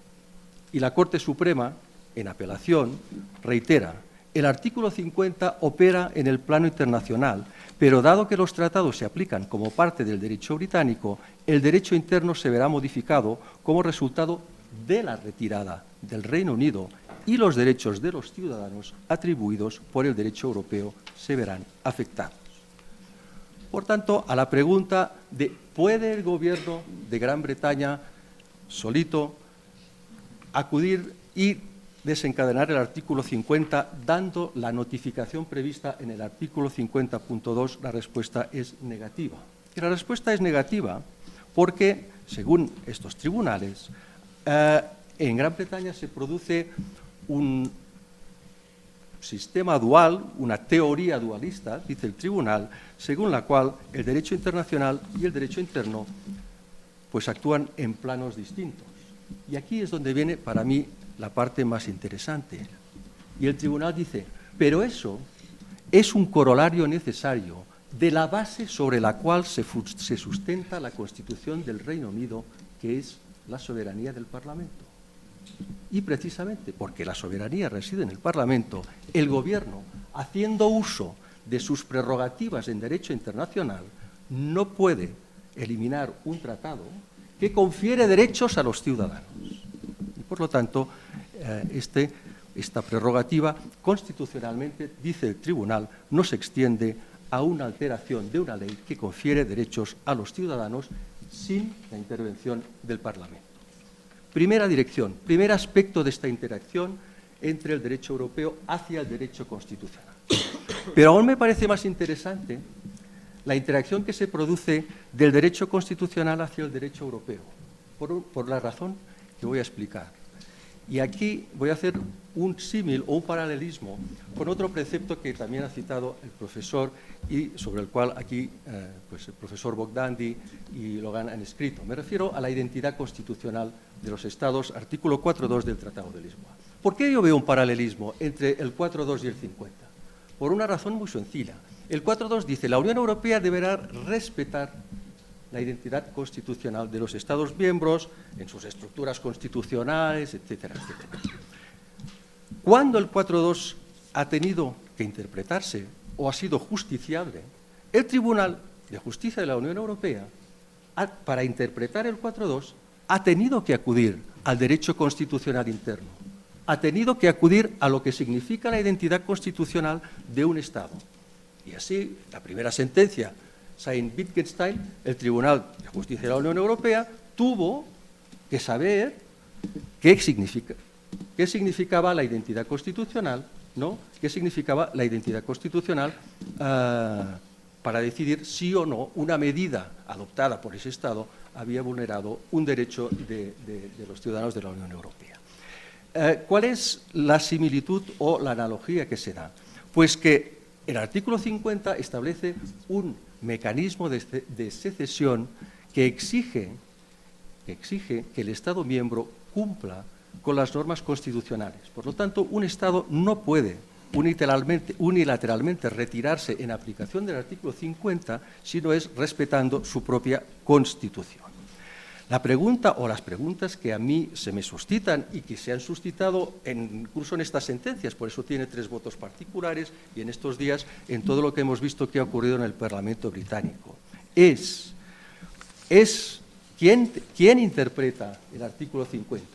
Y la Corte Suprema, en apelación, reitera: el artículo 50 opera en el plano internacional, pero dado que los tratados se aplican como parte del derecho británico, el derecho interno se verá modificado como resultado de la retirada del Reino Unido, y los derechos de los ciudadanos atribuidos por el derecho europeo se verán afectados. Por tanto, a la pregunta de ¿puede el Gobierno de Gran Bretaña solito acudir y desencadenar el artículo 50 dando la notificación prevista en el artículo 50.2, la respuesta es negativa. Y la respuesta es negativa porque, según estos tribunales, en Gran Bretaña se produce un sistema dual, una teoría dualista, dice el tribunal, según la cual el derecho internacional y el derecho interno pues actúan en planos distintos. Y aquí es donde viene, para mí, la parte más interesante. Y el tribunal dice, pero eso es un corolario necesario de la base sobre la cual se sustenta la Constitución del Reino Unido, que es la soberanía del Parlamento. Y precisamente porque la soberanía reside en el Parlamento, el Gobierno, haciendo uso de sus prerrogativas en derecho internacional, no puede eliminar un tratado que confiere derechos a los ciudadanos. Y por lo tanto, este esta prerrogativa constitucionalmente, dice el tribunal, no se extiende a una alteración de una ley que confiere derechos a los ciudadanos sin la intervención del Parlamento. Primera dirección, primer aspecto de esta interacción entre el derecho europeo hacia el derecho constitucional. Pero aún me parece más interesante la interacción que se produce del derecho constitucional hacia el derecho europeo, por la razón que voy a explicar. Y aquí voy a hacer un símil o un paralelismo con otro precepto que también ha citado el profesor y sobre el cual aquí pues el profesor Bogdandi y Logan han escrito. Me refiero a la identidad constitucional de los Estados, artículo 4.2 del Tratado de Lisboa. ¿Por qué yo veo un paralelismo entre el 4.2 y el 50? Por una razón muy sencilla. El 4.2 dice: la Unión Europea deberá respetar la identidad constitucional de los Estados miembros en sus estructuras constitucionales, etcétera, etcétera. Cuando el 4.2 ha tenido que interpretarse o ha sido justiciable, el Tribunal de Justicia de la Unión Europea, para interpretar el 4.2, ha tenido que acudir al derecho constitucional interno, ha tenido que acudir a lo que significa la identidad constitucional de un Estado. Y así, la primera sentencia, Sayn-Wittgenstein, el Tribunal de Justicia de la Unión Europea, tuvo que saber qué significaba la identidad constitucional, ¿no? ¿Qué significaba la identidad constitucional para decidir si o no una medida adoptada por ese Estado había vulnerado un derecho de los ciudadanos de la Unión Europea? ¿Cuál es la similitud o la analogía que se da? Pues que el artículo 50 establece un mecanismo de secesión que exige que el Estado miembro cumpla con las normas constitucionales. Por lo tanto, un Estado no puede unilateralmente retirarse en aplicación del artículo 50 si no es respetando su propia Constitución. La pregunta o las preguntas que a mí se me suscitan y que se han suscitado incluso en estas sentencias, por eso tiene 3 votos particulares y en estos días en todo lo que hemos visto que ha ocurrido en el Parlamento británico, es ¿quién interpreta el artículo 50?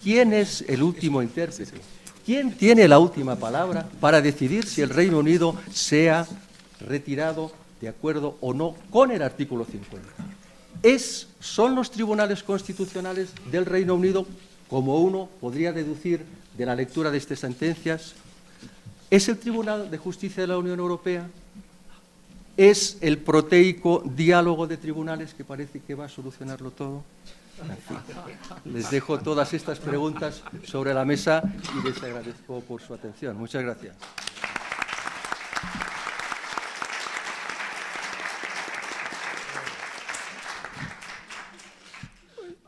¿Quién es el último intérprete? ¿Quién tiene la última palabra para decidir si el Reino Unido se ha retirado de acuerdo o no con el artículo 50? ¿Son los tribunales constitucionales del Reino Unido, como uno podría deducir de la lectura de estas sentencias? ¿Es el Tribunal de Justicia de la Unión Europea? ¿Es el proteico diálogo de tribunales que parece que va a solucionarlo todo? En fin, les dejo todas estas preguntas sobre la mesa y les agradezco por su atención. Muchas gracias.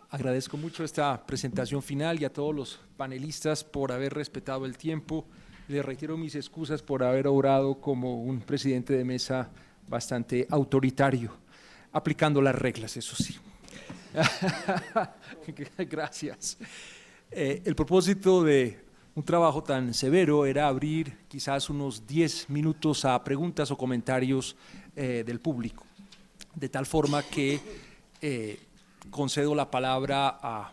Agradezco mucho esta presentación final y a todos los panelistas por haber respetado el tiempo. Les reitero mis excusas por haber obrado como un presidente de mesa bastante autoritario, aplicando las reglas, eso sí. Gracias. El propósito de un trabajo tan severo era abrir quizás unos 10 minutos a preguntas o comentarios del público, de tal forma que concedo la palabra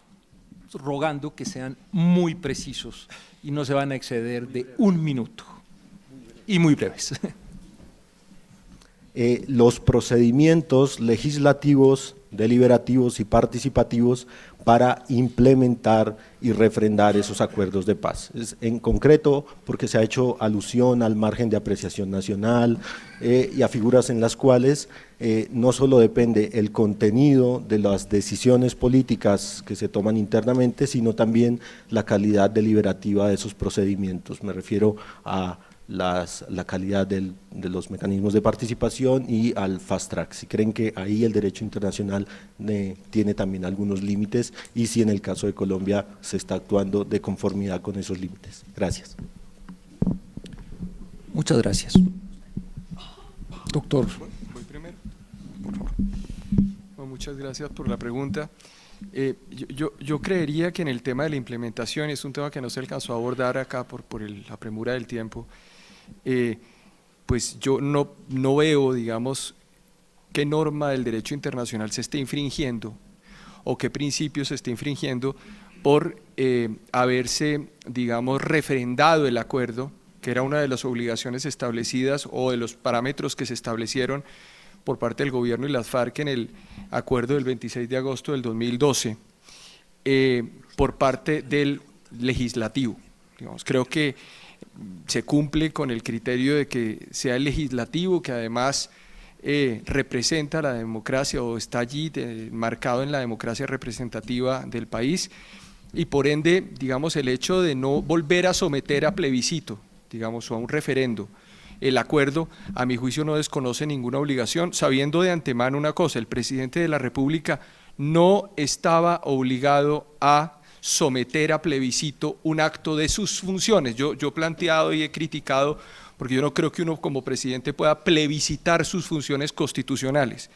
rogando que sean muy precisos y no se van a exceder de 1 minuto y muy breves. Los procedimientos legislativos, deliberativos y participativos para implementar y refrendar esos acuerdos de paz. En concreto, porque se ha hecho alusión al margen de apreciación nacional y a figuras en las cuales no solo depende el contenido de las decisiones políticas que se toman internamente, sino también la calidad deliberativa de esos procedimientos. Me refiero a la calidad de los mecanismos de participación y al fast track, si creen que ahí el derecho internacional tiene también algunos límites y si en el caso de Colombia se está actuando de conformidad con esos límites. Gracias. Muchas gracias. Doctor. Voy primero, por favor. Bueno, muchas gracias por la pregunta. Yo creería que en el tema de la implementación, es un tema que no se alcanzó a abordar acá por la premura del tiempo, pues yo no veo, digamos, qué norma del derecho internacional se esté infringiendo o qué principio se esté infringiendo por haberse, digamos, refrendado el acuerdo, que era una de las obligaciones establecidas o de los parámetros que se establecieron por parte del gobierno y las FARC en el acuerdo del 26 de agosto del 2012, por parte del legislativo. Digamos, creo que se cumple con el criterio de que sea el legislativo, que además representa la democracia o está allí marcado en la democracia representativa del país, y por ende, digamos, el hecho de no volver a someter a plebiscito, digamos, o a un referendo, el acuerdo, a mi juicio no desconoce ninguna obligación, sabiendo de antemano una cosa: el presidente de la República no estaba obligado a someter a plebiscito un acto de sus funciones. Yo he planteado y he criticado, porque yo no creo que uno como presidente pueda plebiscitar sus funciones constitucionales,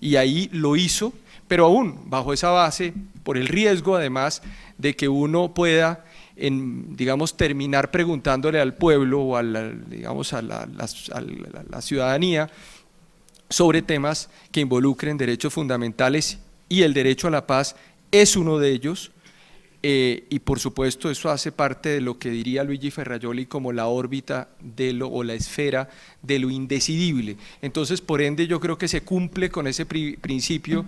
y ahí lo hizo, pero aún bajo esa base, por el riesgo además de que uno pueda, digamos, terminar preguntándole al pueblo o a la ciudadanía sobre temas que involucren derechos fundamentales, y el derecho a la paz es uno de ellos. Y por supuesto eso hace parte de lo que diría Luigi Ferrajoli como la órbita o la esfera de lo indecidible. Entonces, por ende, yo creo que se cumple con ese principio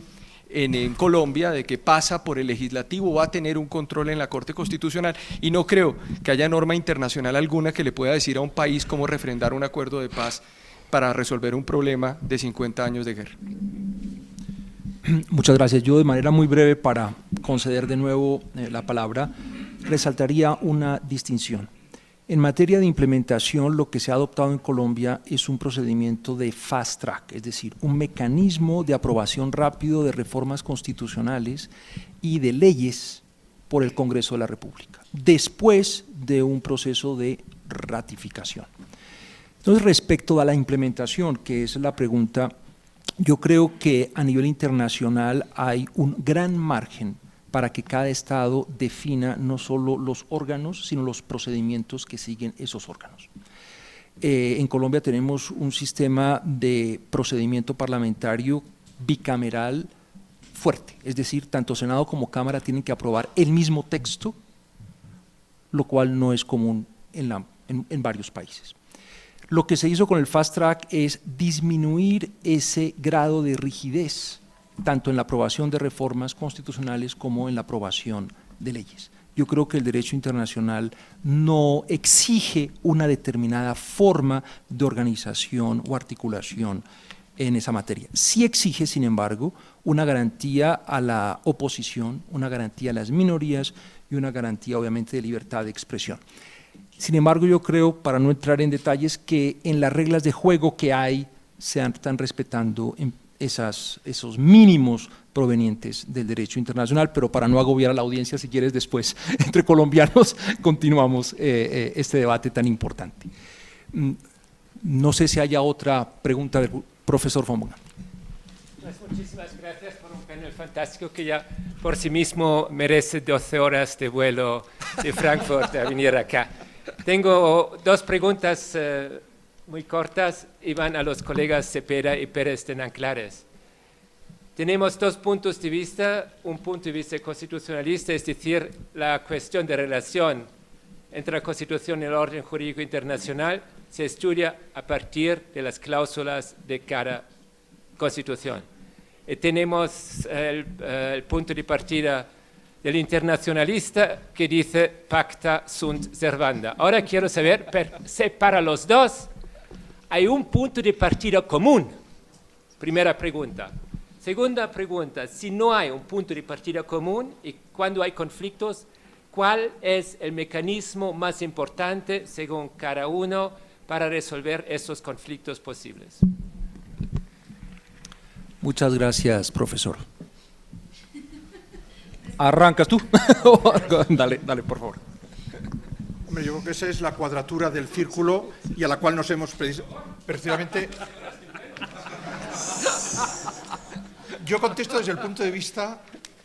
en Colombia, de que pasa por el legislativo, va a tener un control en la Corte Constitucional, y no creo que haya norma internacional alguna que le pueda decir a un país cómo refrendar un acuerdo de paz para resolver un problema de 50 años de guerra. Muchas gracias. Yo, de manera muy breve, para conceder de nuevo la palabra, resaltaría una distinción. En materia de implementación, lo que se ha adoptado en Colombia es un procedimiento de fast track, es decir, un mecanismo de aprobación rápido de reformas constitucionales y de leyes por el Congreso de la República, después de un proceso de ratificación. Entonces, respecto a la implementación, que es la pregunta, yo creo que a nivel internacional hay un gran margen para que cada Estado defina no solo los órganos, sino los procedimientos que siguen esos órganos. En Colombia tenemos un sistema de procedimiento parlamentario bicameral fuerte, es decir, tanto Senado como Cámara tienen que aprobar el mismo texto, lo cual no es común en varios países. Lo que se hizo con el fast track es disminuir ese grado de rigidez, tanto en la aprobación de reformas constitucionales como en la aprobación de leyes. Yo creo que el derecho internacional no exige una determinada forma de organización o articulación en esa materia. Sí exige, sin embargo, una garantía a la oposición, una garantía a las minorías y una garantía, obviamente, de libertad de expresión. Sin embargo, yo creo, para no entrar en detalles, que en las reglas de juego que hay se están respetando esos mínimos provenientes del derecho internacional, pero para no agobiar a la audiencia, si quieres, después, entre colombianos, continuamos este debate tan importante. No sé si haya otra pregunta del profesor von Bogan. Pues muchísimas gracias por un panel fantástico que ya por sí mismo merece 12 horas de vuelo de Frankfurt a venir acá. Tengo dos preguntas muy cortas y van a los colegas Cepeda y Pérez de Nanclares. Tenemos dos puntos de vista, un punto de vista constitucionalista, es decir, la cuestión de relación entre la Constitución y el orden jurídico internacional se estudia a partir de las cláusulas de cada Constitución. Tenemos el punto de partida del internacionalista que dice pacta sunt servanda. Ahora quiero saber si para los dos hay un punto de partida común. Primera pregunta. Segunda pregunta, si no hay un punto de partida común y cuando hay conflictos, ¿cuál es el mecanismo más importante según cada uno para resolver esos conflictos posibles? Muchas gracias, profesor. ¿Arrancas tú? Dale, por favor. Hombre, yo creo que esa es la cuadratura del círculo y a la cual nos hemos precisamente... Yo contesto desde el punto de vista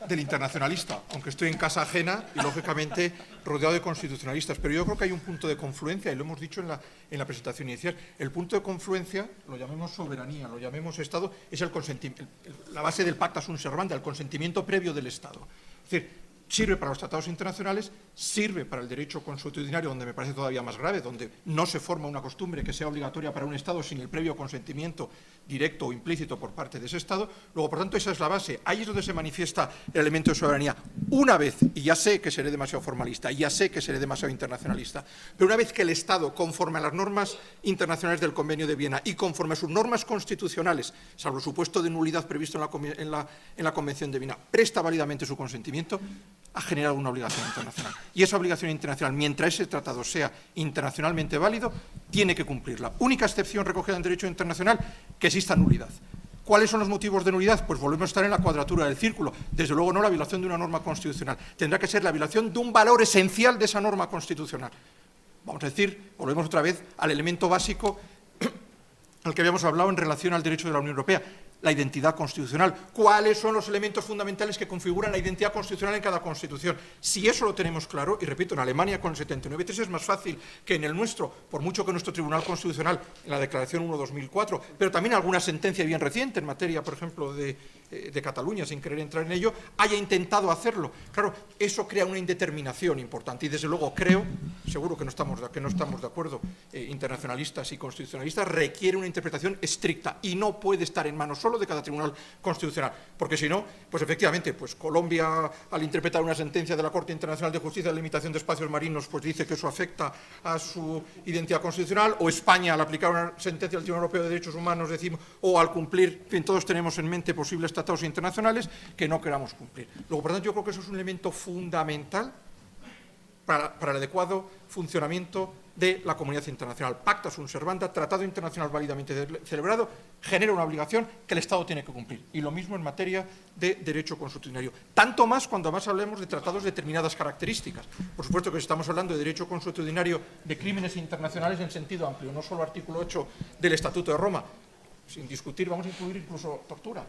del internacionalista, aunque estoy en casa ajena y, lógicamente, rodeado de constitucionalistas. Pero yo creo que hay un punto de confluencia, y lo hemos dicho en la presentación inicial. El punto de confluencia, lo llamemos soberanía, lo llamemos Estado, es el consentimiento, la base del pacta sunt servanda, el consentimiento previo del Estado. Es decir, sirve para los tratados internacionales, sirve para el derecho consuetudinario, donde me parece todavía más grave, donde no se forma una costumbre que sea obligatoria para un Estado sin el previo consentimiento directo o implícito por parte de ese Estado. Luego, por tanto, esa es la base. Ahí es donde se manifiesta el elemento de soberanía. Una vez, y ya sé que seré demasiado formalista, ya sé que seré demasiado internacionalista, pero una vez que el Estado, conforme a las normas internacionales del Convenio de Viena y conforme a sus normas constitucionales, salvo el supuesto de nulidad previsto en la Convención de Viena, presta válidamente su consentimiento, ha generado una obligación internacional. Y esa obligación internacional, mientras ese tratado sea internacionalmente válido, tiene que cumplirla. Única excepción recogida en derecho internacional, que exista nulidad. ¿Cuáles son los motivos de nulidad? Pues volvemos a estar en la cuadratura del círculo. Desde luego no la violación de una norma constitucional. Tendrá que ser la violación de un valor esencial de esa norma constitucional. Vamos a decir, volvemos otra vez al elemento básico al que habíamos hablado en relación al derecho de la Unión Europea, la identidad constitucional. ¿Cuáles son los elementos fundamentales que configuran la identidad constitucional en cada constitución? Si eso lo tenemos claro, y repito, en Alemania con el 79.3 es más fácil que en el nuestro, por mucho que nuestro Tribunal Constitucional, en la Declaración 1/2004, pero también alguna sentencia bien reciente en materia, por ejemplo, de Cataluña, sin querer entrar en ello, haya intentado hacerlo. Claro, eso crea una indeterminación importante y, desde luego, creo, seguro que no estamos de acuerdo, internacionalistas y constitucionalistas, requiere una interpretación estricta y no puede estar en manos solo de cada Tribunal Constitucional, porque si no, pues efectivamente, pues Colombia, al interpretar una sentencia de la Corte Internacional de Justicia de limitación de espacios marinos, pues dice que eso afecta a su identidad constitucional, o España, al aplicar una sentencia del Tribunal Europeo de Derechos Humanos, decimos, o al cumplir, en fin, todos tenemos en mente posibles tratados internacionales que no queramos cumplir. Luego, por tanto, yo creo que eso es un elemento fundamental para el adecuado funcionamiento de la comunidad internacional. Pacta sunt servanda, tratado internacional válidamente celebrado, genera una obligación que el Estado tiene que cumplir. Y lo mismo en materia de derecho consuetudinario. Tanto más cuando más hablemos de tratados de determinadas características. Por supuesto que si estamos hablando de derecho consuetudinario de crímenes internacionales en sentido amplio, no solo artículo 8 del Estatuto de Roma, sin discutir, vamos a incluir incluso tortura.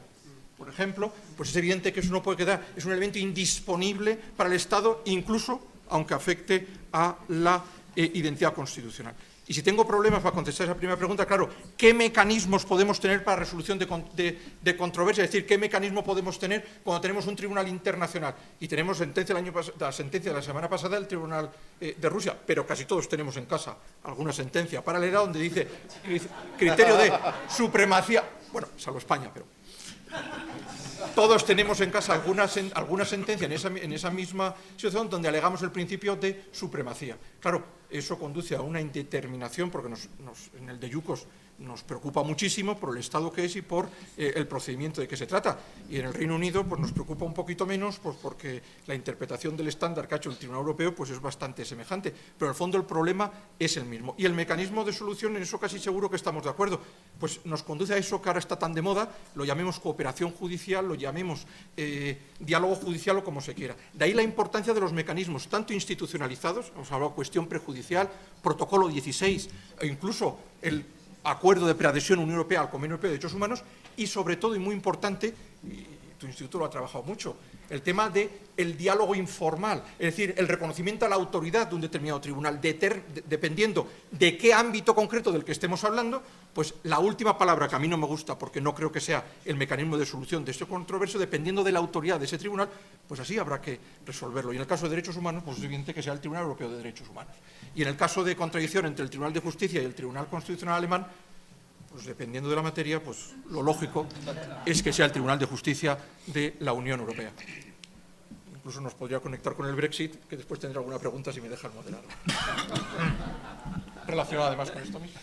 Por ejemplo, pues es evidente que eso no puede quedar, es un elemento indisponible para el Estado, incluso aunque afecte a la identidad constitucional. Y si tengo problemas para contestar esa primera pregunta, claro, ¿qué mecanismos podemos tener para resolución de controversia? Es decir, ¿qué mecanismo podemos tener cuando tenemos un tribunal internacional? Y tenemos la sentencia de la semana pasada del Tribunal de Rusia, pero casi todos tenemos en casa alguna sentencia paralela donde dice criterio de supremacía, bueno, salvo España, pero todos tenemos en casa alguna sentencia en esa misma situación donde alegamos el principio de supremacía. Claro, eso conduce a una indeterminación, porque en el de Yucos nos preocupa muchísimo por el Estado que es y por el procedimiento de que se trata. Y en el Reino Unido pues, nos preocupa un poquito menos, pues, porque la interpretación del estándar que ha hecho el Tribunal Europeo pues, es bastante semejante. Pero en el fondo el problema es el mismo. Y el mecanismo de solución, en eso casi seguro que estamos de acuerdo, pues nos conduce a eso que ahora está tan de moda, lo llamemos cooperación judicial, lo llamemos diálogo judicial o como se quiera. De ahí la importancia de los mecanismos, tanto institucionalizados, hemos hablado de cuestión prejudicial, protocolo 16, e incluso el acuerdo de preadhesión Unión Europea al Convenio Europeo de Derechos Humanos, y sobre todo, y muy importante, y tu instituto lo ha trabajado mucho, el tema del diálogo informal, es decir, el reconocimiento a la autoridad de un determinado tribunal, dependiendo de qué ámbito concreto del que estemos hablando, pues la última palabra, que a mí no me gusta porque no creo que sea el mecanismo de solución de este controverso, dependiendo de la autoridad de ese tribunal, pues así habrá que resolverlo. Y en el caso de derechos humanos, pues es evidente que sea el Tribunal Europeo de Derechos Humanos. Y en el caso de contradicción entre el Tribunal de Justicia y el Tribunal Constitucional alemán, pues dependiendo de la materia, pues lo lógico es que sea el Tribunal de Justicia de la Unión Europea. Incluso nos podría conectar con el Brexit, que después tendré alguna pregunta si me dejan moderar. Relacionada además con esto mismo.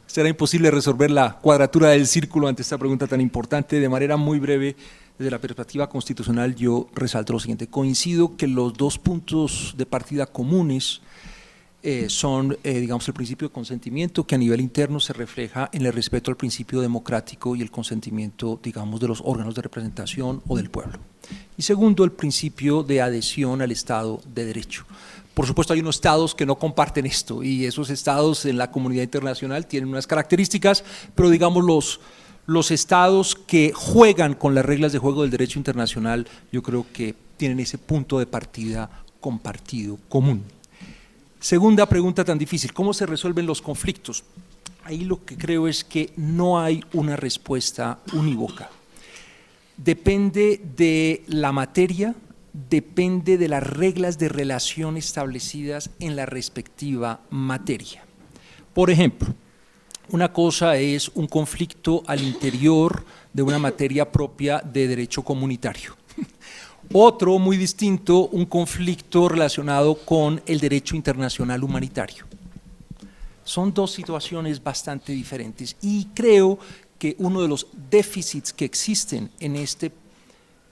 Será imposible resolver la cuadratura del círculo ante esta pregunta tan importante. De manera muy breve, desde la perspectiva constitucional, yo resalto lo siguiente. Coincido que los dos puntos de partida comunes son, digamos, el principio de consentimiento, que a nivel interno se refleja en el respeto al principio democrático y el consentimiento, digamos, de los órganos de representación o del pueblo. Y segundo, el principio de adhesión al Estado de Derecho. Por supuesto, hay unos estados que no comparten esto, y esos estados en la comunidad internacional tienen unas características, pero digamos los estados que juegan con las reglas de juego del derecho internacional, yo creo que tienen ese punto de partida compartido, común. Segunda pregunta tan difícil, ¿cómo se resuelven los conflictos? Ahí lo que creo es que no hay una respuesta unívoca. Depende de la materia depende de las reglas de relación establecidas en la respectiva materia. Por ejemplo, una cosa es un conflicto al interior de una materia propia de derecho comunitario. Otro, muy distinto, un conflicto relacionado con el derecho internacional humanitario. Son dos situaciones bastante diferentes y creo que uno de los déficits que existen en este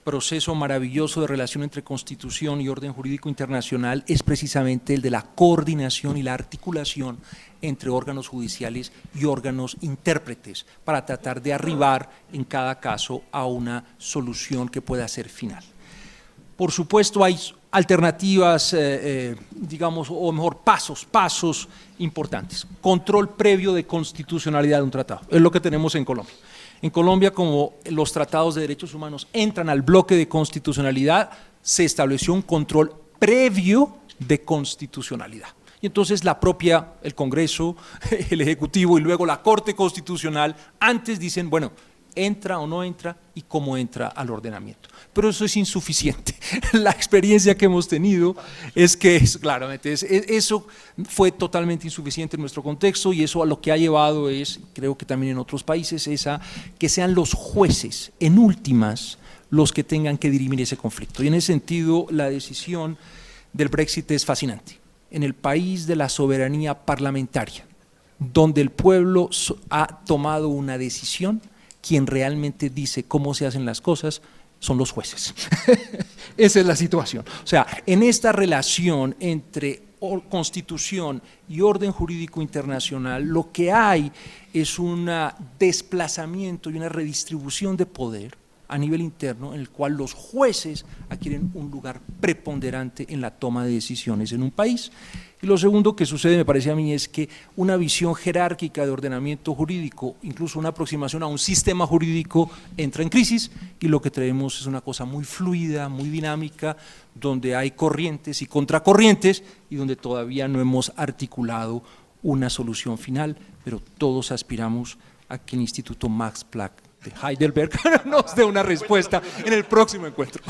proceso maravilloso de relación entre Constitución y orden jurídico internacional es precisamente el de la coordinación y la articulación entre órganos judiciales y órganos intérpretes para tratar de arribar en cada caso a una solución que pueda ser final. Por supuesto hay alternativas, digamos, o mejor pasos importantes. Control previo de constitucionalidad de un tratado, es lo que tenemos en Colombia. En Colombia, como los tratados de derechos humanos entran al bloque de constitucionalidad, se estableció un control previo de constitucionalidad. Y entonces el Congreso, el Ejecutivo y luego la Corte Constitucional antes dicen, bueno, entra o no entra y cómo entra al ordenamiento. Pero eso es insuficiente. La experiencia que hemos tenido es que eso fue totalmente insuficiente en nuestro contexto y eso a lo que ha llevado es, creo que también en otros países, es a que sean los jueces en últimas los que tengan que dirimir ese conflicto. Y en ese sentido la decisión del Brexit es fascinante. En el país de la soberanía parlamentaria, donde el pueblo ha tomado una decisión, quien realmente dice cómo se hacen las cosas son los jueces. Esa es la situación. O sea, en esta relación entre Constitución y orden jurídico internacional, lo que hay es un desplazamiento y una redistribución de poder a nivel interno en el cual los jueces adquieren un lugar preponderante en la toma de decisiones en un país. Y lo segundo que sucede, me parece a mí, es que una visión jerárquica de ordenamiento jurídico, incluso una aproximación a un sistema jurídico, entra en crisis y lo que tenemos es una cosa muy fluida, muy dinámica, donde hay corrientes y contracorrientes y donde todavía no hemos articulado una solución final, pero todos aspiramos a que el Instituto Max Planck de Heidelberg nos dé una respuesta en el próximo encuentro.